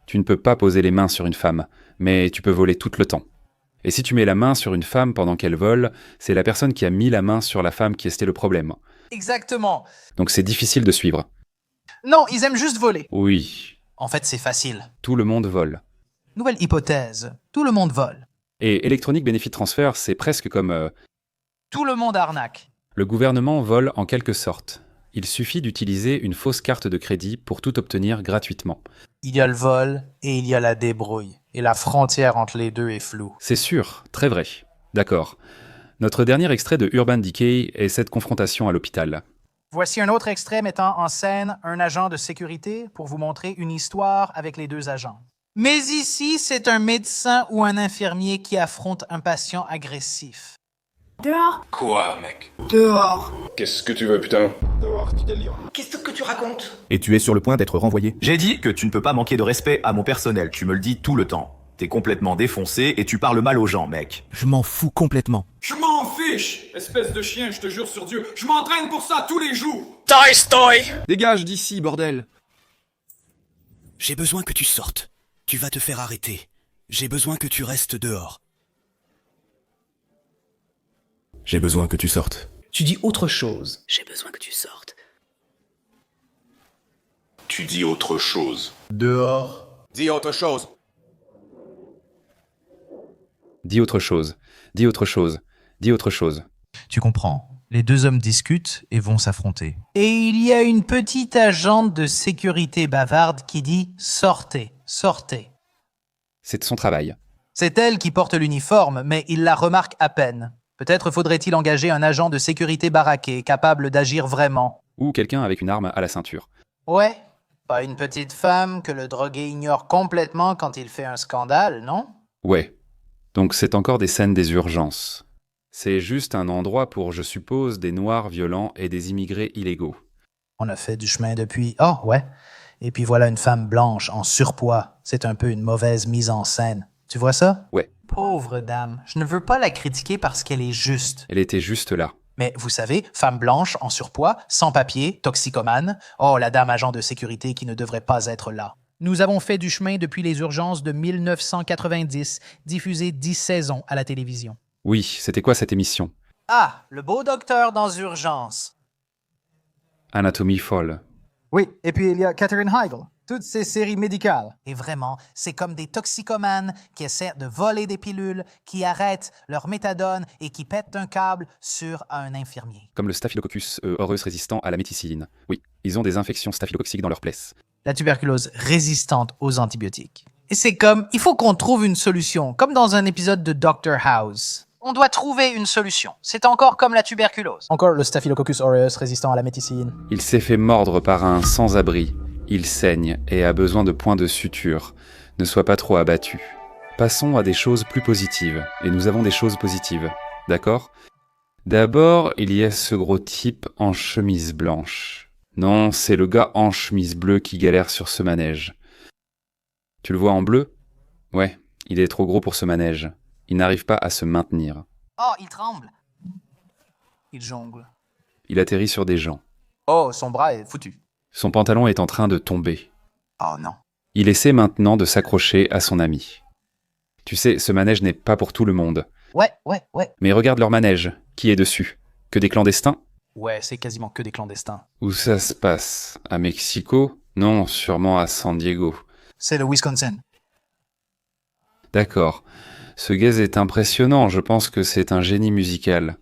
Tu ne peux pas poser les mains sur une femme, mais tu peux voler tout le temps. Et si tu mets la main sur une femme pendant qu'elle vole, c'est la personne qui a mis la main sur la femme qui était le problème. Exactement. Donc c'est difficile de suivre. Non, ils aiment juste voler. Oui, En fait, c'est facile. tout le monde vole. Nouvelle hypothèse. Tout le monde vole. Et Electronic Benefit Transfer, c'est presque comme Tout le monde arnaque. le gouvernement vole en quelque sorte. Il suffit d'utiliser une fausse carte de crédit pour tout obtenir gratuitement. Il y a le vol et il y a la débrouille. Et la frontière entre les deux est floue. C'est sûr, très vrai. D'accord. Notre dernier extrait de Urban Decay est cette confrontation à l'hôpital. Voici un autre extrait mettant en scène un agent de sécurité pour vous montrer une histoire avec les deux agents. Mais ici, c'est un médecin ou un infirmier qui affronte un patient agressif. Dehors. Quoi, mec? Dehors. Qu'est-ce que tu veux, putain? Dehors, tu délires. Qu'est-ce que tu racontes? Et tu es sur le point d'être renvoyé. J'ai dit que tu ne peux pas manquer de respect à mon personnel, tu me le dis tout le temps. T'es complètement défoncé et tu parles mal aux gens, mec. Je m'en fous complètement. Je m'en fiche! Espèce de chien, je te jure sur Dieu, je m'entraîne pour ça tous les jours! Toy Story! Dégage d'ici, bordel! J'ai besoin que tu sortes. Tu vas te faire arrêter. J'ai besoin que tu restes dehors. J'ai besoin que tu sortes. Tu dis autre chose. J'ai besoin que tu sortes. Tu dis autre chose. Dehors. Dis autre chose. Dis autre chose, dis autre chose, dis autre chose. Tu comprends. Les deux hommes discutent et vont s'affronter. Et il y a une petite agente de sécurité bavarde qui dit « Sortez, sortez ». C'est de son travail. C'est elle qui porte l'uniforme, mais il la remarque à peine. Peut-être faudrait-il engager un agent de sécurité baraqué, capable d'agir vraiment. Ou quelqu'un avec une arme à la ceinture. Ouais, pas une petite femme que le drogué ignore complètement quand il fait un scandale, non? Ouais. Donc c'est encore des scènes des urgences. C'est juste un endroit pour, je suppose, des noirs violents et des immigrés illégaux. On a fait du chemin depuis... Oh, ouais. Et puis voilà une femme blanche en surpoids. C'est un peu une mauvaise mise en scène. Tu vois ça? Ouais. Pauvre dame. Je ne veux pas la critiquer parce qu'elle est juste. Elle était juste là. Mais vous savez, femme blanche en surpoids, sans papier, toxicomane. Oh, la dame agent de sécurité qui ne devrait pas être là. Nous avons fait du chemin depuis les urgences de 1990, diffusé 10 saisons à la télévision. Oui, c'était quoi cette émission? Ah, le beau docteur dans urgence. Anatomie folle. Oui, et puis il y a Katherine Heigl. Toutes ces séries médicales. Et vraiment, c'est comme des toxicomanes qui essaient de voler des pilules, qui arrêtent leur méthadone et qui pètent un câble sur un infirmier. Comme le Staphylococcus aureus résistant à la méticilline. Oui, ils ont des infections staphylococciques dans leurs plaies. La tuberculose résistante aux antibiotiques. Et c'est comme, il faut qu'on trouve une solution, comme dans un épisode de Dr House. On doit trouver une solution. C'est encore comme la tuberculose. Encore le Staphylococcus aureus résistant à la méticilline. Il s'est fait mordre par un sans-abri. Il saigne et a besoin de points de suture. Ne sois pas trop abattu. Passons à des choses plus positives. Et nous avons des choses positives. D'accord? D'abord, il y a ce gros type en chemise blanche. Non, c'est le gars en chemise bleue qui galère sur ce manège. Tu le vois en bleu? Ouais, il est trop gros pour ce manège. Il n'arrive pas à se maintenir. Oh, il tremble. Il jongle. Il atterrit sur des gens. Oh, son bras est foutu. Son pantalon est en train de tomber. Oh non. Il essaie maintenant de s'accrocher à son ami. Tu sais, ce manège n'est pas pour tout le monde. Ouais. Mais regarde leur manège. Qui est dessus? Que des clandestins? Ouais, c'est quasiment que des clandestins. Où ça se passe? À Mexico? Non, sûrement à San Diego. C'est le Wisconsin. D'accord. Ce gaz est impressionnant, je pense que c'est un génie musical.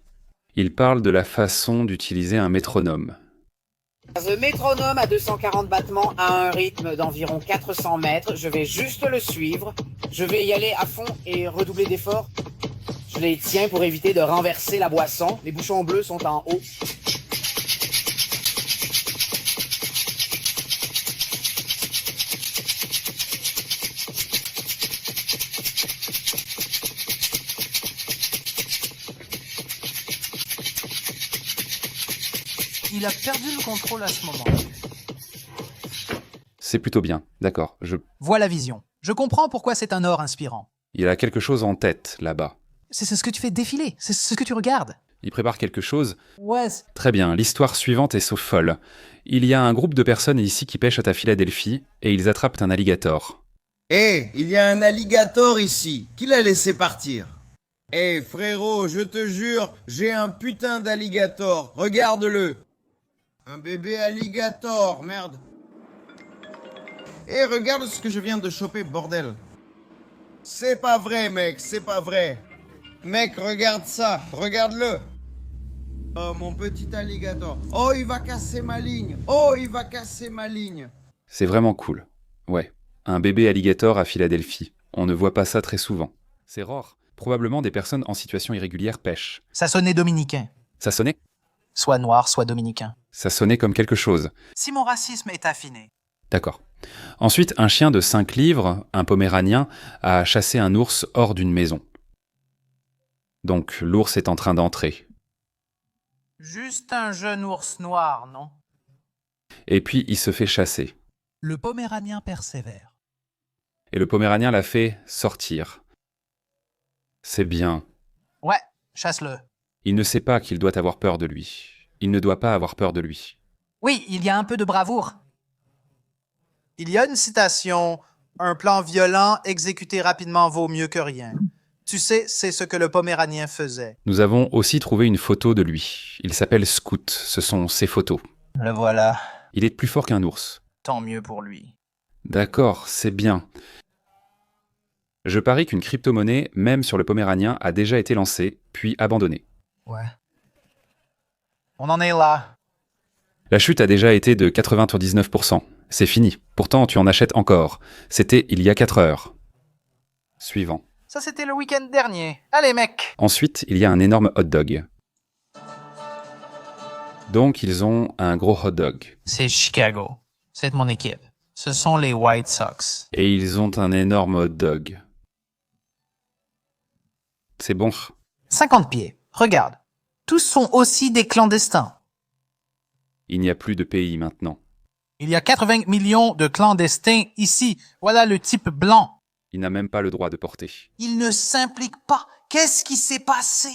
Il parle de la façon d'utiliser un métronome. Le métronome à 240 battements à un rythme d'environ 400 mètres. Je vais juste le suivre. Je vais y aller à fond et redoubler d'efforts. Je les tiens pour éviter de renverser la boisson. Les bouchons bleus sont en haut. Il a perdu le contrôle à ce moment. C'est plutôt bien, d'accord. Vois la vision. Je comprends pourquoi c'est un or inspirant. Il a quelque chose en tête, là-bas. C'est ce que tu fais défiler, c'est ce que tu regardes. Il prépare quelque chose. Ouais. Très bien, l'histoire suivante est sauf folle. Il y a un groupe de personnes ici qui pêchent à Philadelphie et ils attrapent un alligator. Hé, il y a un alligator ici. Qui l'a laissé partir? Eh frérot, je te jure, j'ai un putain d'alligator. Regarde-le. Un bébé alligator, merde. Eh, regarde ce que je viens de choper, bordel. C'est pas vrai, mec, c'est pas vrai. Mec, regarde ça, regarde-le. Oh, mon petit alligator. Oh, il va casser ma ligne. Oh, il va casser ma ligne. C'est vraiment cool. Ouais, un bébé alligator à Philadelphie. On ne voit pas ça très souvent. C'est rare. Probablement des personnes en situation irrégulière pêchent. Ça sonnait dominicain. Ça sonnait? Soit noir, soit dominicain. Ça sonnait comme quelque chose. Si mon racisme est affiné. D'accord. Ensuite, un chien de 5 livres, un poméranien, a chassé un ours hors d'une maison. Donc, l'ours est en train d'entrer. Juste un jeune ours noir, non? Et puis, il se fait chasser. Le poméranien persévère. Et le poméranien l'a fait sortir. C'est bien. Ouais, chasse-le. Il ne sait pas qu'il doit avoir peur de lui. Il ne doit pas avoir peur de lui. Oui, il y a un peu de bravoure. Il y a une citation, un plan violent exécuté rapidement vaut mieux que rien. Tu sais, c'est ce que le Poméranien faisait. Nous avons aussi trouvé une photo de lui. Il s'appelle Scout. Ce sont ses photos. Le voilà. Il est plus fort qu'un ours. Tant mieux pour lui. D'accord, c'est bien. Je parie qu'une crypto-monnaie, même sur le Poméranien, a déjà été lancée, puis abandonnée. Ouais. On en est là. La chute a déjà été de 99%. C'est fini. Pourtant, tu en achètes encore. C'était il y a 4 heures. Suivant. Ça, c'était le week-end dernier. Allez, mec. Ensuite, il y a un énorme hot dog. Donc, ils ont un gros hot dog. C'est Chicago. C'est mon équipe. Ce sont les White Sox. Et ils ont un énorme hot dog. C'est bon. 50 pieds. Regarde. Tous sont aussi des clandestins. Il n'y a plus de pays maintenant. Il y a 80 millions de clandestins ici. Voilà le type blanc. Il n'a même pas le droit de porter. Il ne s'implique pas. Qu'est-ce qui s'est passé?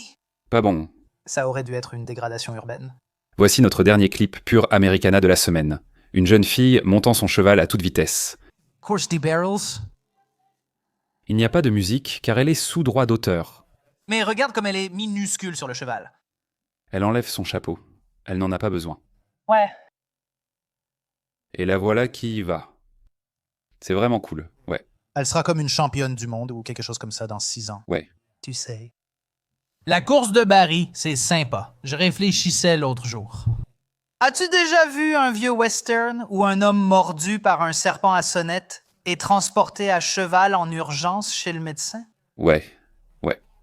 Pas bon. Ça aurait dû être une dégradation urbaine. Voici notre dernier clip pur Americana de la semaine. Une jeune fille montant son cheval à toute vitesse. Course des barrels. Il n'y a pas de musique car elle est sous droit d'auteur. Mais regarde comme elle est minuscule sur le cheval. Elle enlève son chapeau. Elle n'en a pas besoin. Ouais. Et la voilà qui y va. C'est vraiment cool, ouais. Elle sera comme une championne du monde ou quelque chose comme ça dans 6 ans. Ouais. Tu sais. La course de Barry, c'est sympa. Je réfléchissais l'autre jour. As-tu déjà vu un vieux western où un homme mordu par un serpent à sonnette est transporté à cheval en urgence chez le médecin? Ouais.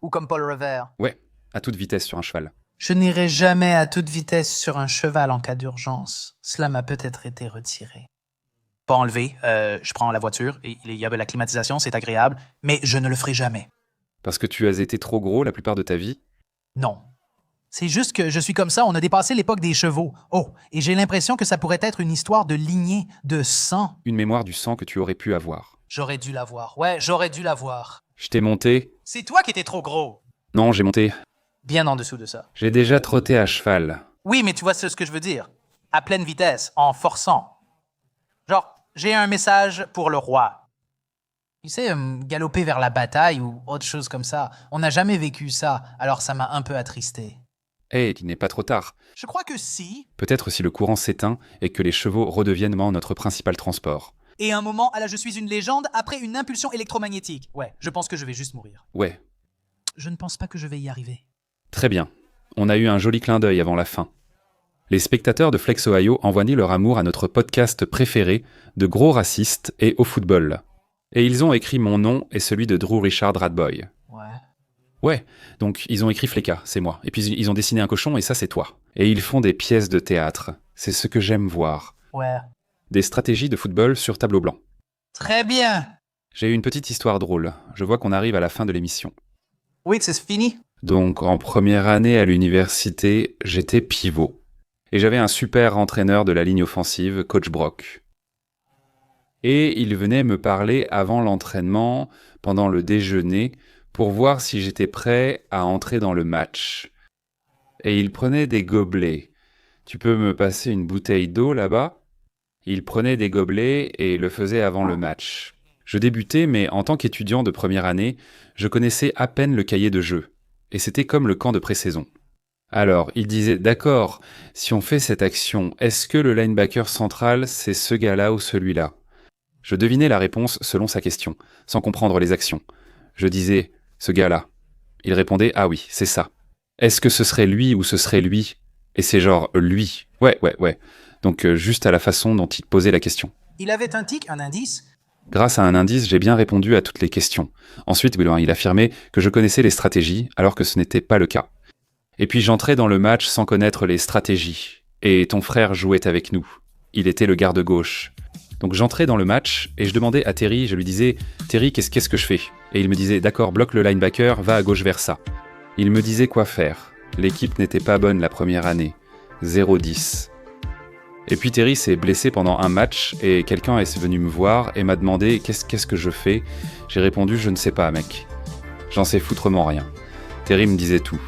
Ou comme Paul Revere? Ouais, à toute vitesse sur un cheval. Je n'irai jamais à toute vitesse sur un cheval en cas d'urgence. Cela m'a peut-être été retiré. Pas enlevé, je prends la voiture, et il y a de la climatisation, c'est agréable, mais je ne le ferai jamais. Parce que tu as été trop gros la plupart de ta vie? Non. C'est juste que je suis comme ça, on a dépassé l'époque des chevaux. Oh, et j'ai l'impression que ça pourrait être une histoire de lignée, de sang. Une mémoire du sang que tu aurais pu avoir. J'aurais dû l'avoir. Ouais, j'aurais dû l'avoir. Je t'ai monté. C'est toi qui étais trop gros. Non, j'ai monté. Bien en dessous de ça. J'ai déjà trotté à cheval. Oui, mais tu vois ce que je veux dire. À pleine vitesse, en forçant. Genre, j'ai un message pour le roi. Tu sais, galoper vers la bataille ou autre chose comme ça. On n'a jamais vécu ça, alors ça m'a un peu attristé. Hey, il n'est pas trop tard. Je crois que si. Peut-être si le courant s'éteint et que les chevaux redeviennent notre principal transport. Et un moment, je suis une légende après une impulsion électromagnétique. Ouais, je pense que je vais juste mourir. Ouais. Je ne pense pas que je vais y arriver. Très bien. On a eu un joli clin d'œil avant la fin. Les spectateurs de Flex Ohio envoient leur amour à notre podcast préféré de gros racistes et au football. Et ils ont écrit mon nom et celui de Drew Richard Radboy. Ouais, donc ils ont écrit Flecka, c'est moi. Et puis ils ont dessiné un cochon et ça c'est toi. Et ils font des pièces de théâtre. C'est ce que j'aime voir. Ouais. Des stratégies de football sur tableau blanc. Très bien. J'ai une petite histoire drôle. Je vois qu'on arrive à la fin de l'émission. Oui, c'est fini. Donc en première année à l'université, j'étais pivot. Et j'avais un super entraîneur de la ligne offensive, Coach Brock. Et il venait me parler avant l'entraînement, pendant le déjeuner, pour voir si j'étais prêt à entrer dans le match. Et il prenait des gobelets. Tu peux me passer une bouteille d'eau là-bas ? Il prenait des gobelets et le faisait avant le match. Je débutais, mais en tant qu'étudiant de première année, je connaissais à peine le cahier de jeu. et c'était comme le camp de pré-saison. Alors, il disait, d'accord, si on fait cette action, est-ce que le linebacker central, c'est ce gars-là ou celui-là ? Je devinais la réponse selon sa question, sans comprendre les actions. Je disais, ce gars-là. Il répondait, ah oui, c'est ça. Est-ce que ce serait lui ou ce serait lui ? Et c'est genre, lui. Ouais. Donc, juste à la façon dont il posait la question. Il avait un tic, un indice. Grâce à un indice, j'ai bien répondu à toutes les questions. Ensuite, il affirmait que je connaissais les stratégies, alors que ce n'était pas le cas. Et puis j'entrais dans le match sans connaître les stratégies. Et ton frère jouait avec nous. Il était le garde gauche. Donc j'entrais dans le match et je demandais à Terry, je lui disais « Terry, qu'est-ce que je fais ?» Et il me disait « D'accord, bloque le linebacker, va à gauche vers ça. » Il me disait quoi faire. L'équipe n'était pas bonne la première année. 0-10. Et puis Terry s'est blessé pendant un match et quelqu'un est venu me voir et m'a demandé « Qu'est-ce que je fais ?» J'ai répondu « Je ne sais pas, mec. J'en sais foutrement rien. » Terry me disait tout.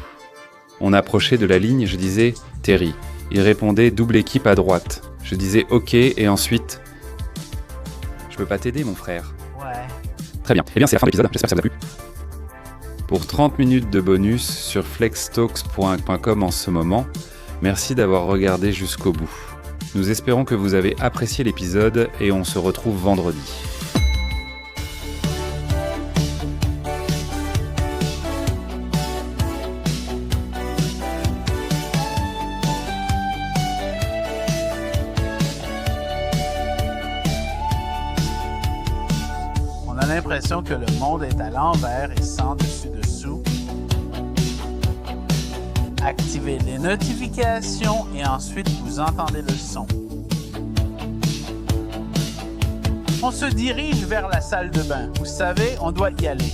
On approchait de la ligne, je disais « Terry ». Il répondait « Double équipe à droite ». Je disais « Ok » et ensuite « Je peux pas t'aider, mon frère. » Ouais. Très bien. Eh bien, c'est la fin de l'épisode. J'espère que ça vous a plu. Pour 30 minutes de bonus sur flextalks.com en ce moment, merci d'avoir regardé jusqu'au bout. Nous espérons que vous avez apprécié l'épisode et on se retrouve vendredi. On a l'impression que le monde est à l'envers et sans dessus-dessous. Activez les notifications et ensuite vous entendez le son. On se dirige vers la salle de bain. Vous savez, on doit y aller.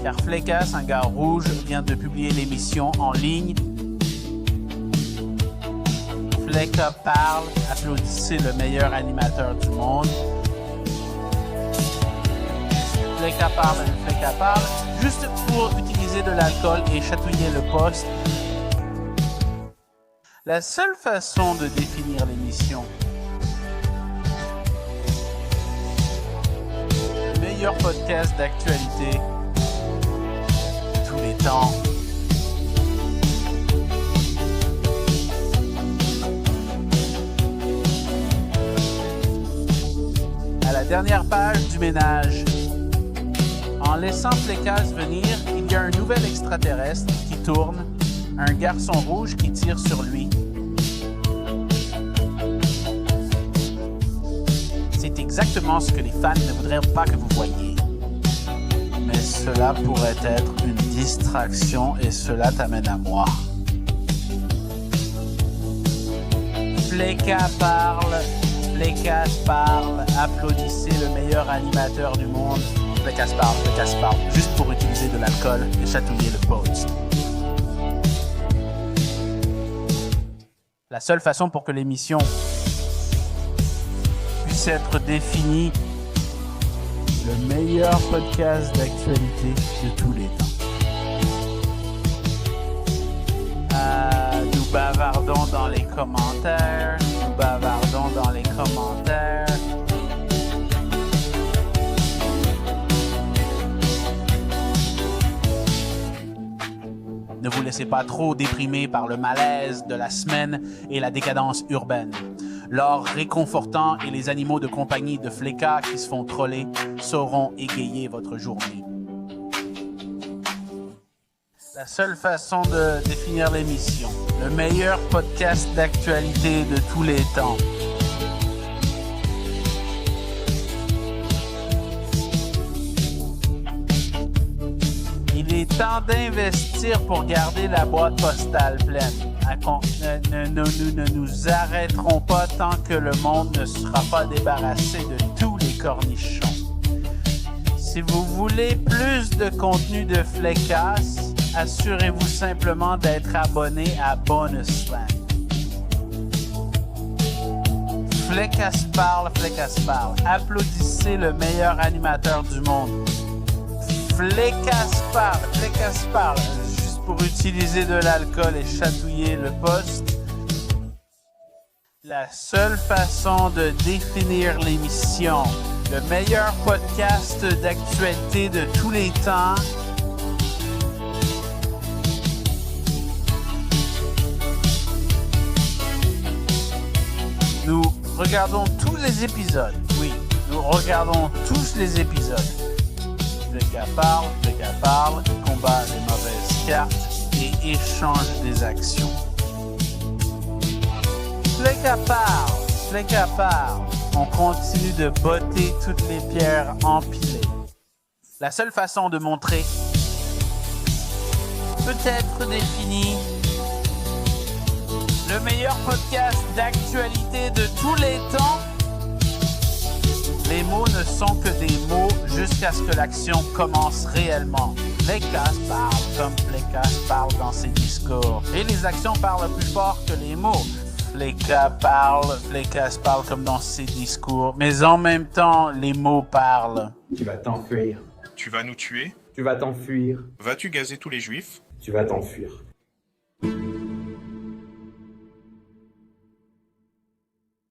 Car Flecas, un gars rouge, vient de publier l'émission en ligne. Flecka parle, applaudissez le meilleur animateur du monde. Flecka parle, juste pour utiliser de l'alcool et chatouiller le poste. La seule façon de définir l'émission, le meilleur podcast d'actualité de tous les temps. À la dernière page du ménage, en laissant Flecas venir, il y a un nouvel extraterrestre qui tourne, un garçon rouge qui tire sur lui. C'est exactement ce que les fans ne voudraient pas que vous voyiez. Mais cela pourrait être une distraction et cela t'amène à moi. Flecka parle, Flecas parle, applaudissez le meilleur animateur du monde. Flecas parle, juste pour utiliser de l'alcool et chatouiller le post. La seule façon pour que l'émission puisse être définie, le meilleur podcast d'actualité de tous les temps. Nous bavardons dans les commentaires. Ne vous laissez pas trop déprimer par le malaise de la semaine et la décadence urbaine. L'or réconfortant et les animaux de compagnie de Flecka qui se font troller sauront égayer votre journée. La seule façon de définir l'émission, le meilleur podcast d'actualité de tous les temps. Il est temps d'investir pour garder la boîte postale pleine. Nous ne nous arrêterons pas tant que le monde ne sera pas débarrassé de tous les cornichons. Si vous voulez plus de contenu de Flecas, assurez-vous simplement d'être abonné à Bonusland. Flecas parle. Applaudissez le meilleur animateur du monde. Flecas parle. Juste pour utiliser de l'alcool et chatouiller le poste. La seule façon de définir l'émission, Le meilleur podcast d'actualité de tous les temps. Nous regardons tous les épisodes. Oui, nous regardons tous les épisodes. Fléca parle, combat les mauvaises cartes et échange des actions. Fléca parle. On continue de botter toutes les pierres empilées. La seule façon de montrer, peut-être définie, le meilleur podcast d'actualité de tous les temps. Les mots ne sont que des mots jusqu'à ce que l'action commence réellement. Flécas parle comme Flécas parle dans ses discours. Et les actions parlent plus fort que les mots. Flécas parle comme dans ses discours. Mais en même temps, les mots parlent. Tu vas t'enfuir. Tu vas nous tuer? Tu vas t'enfuir. Vas-tu gazer tous les juifs? Tu vas t'enfuir.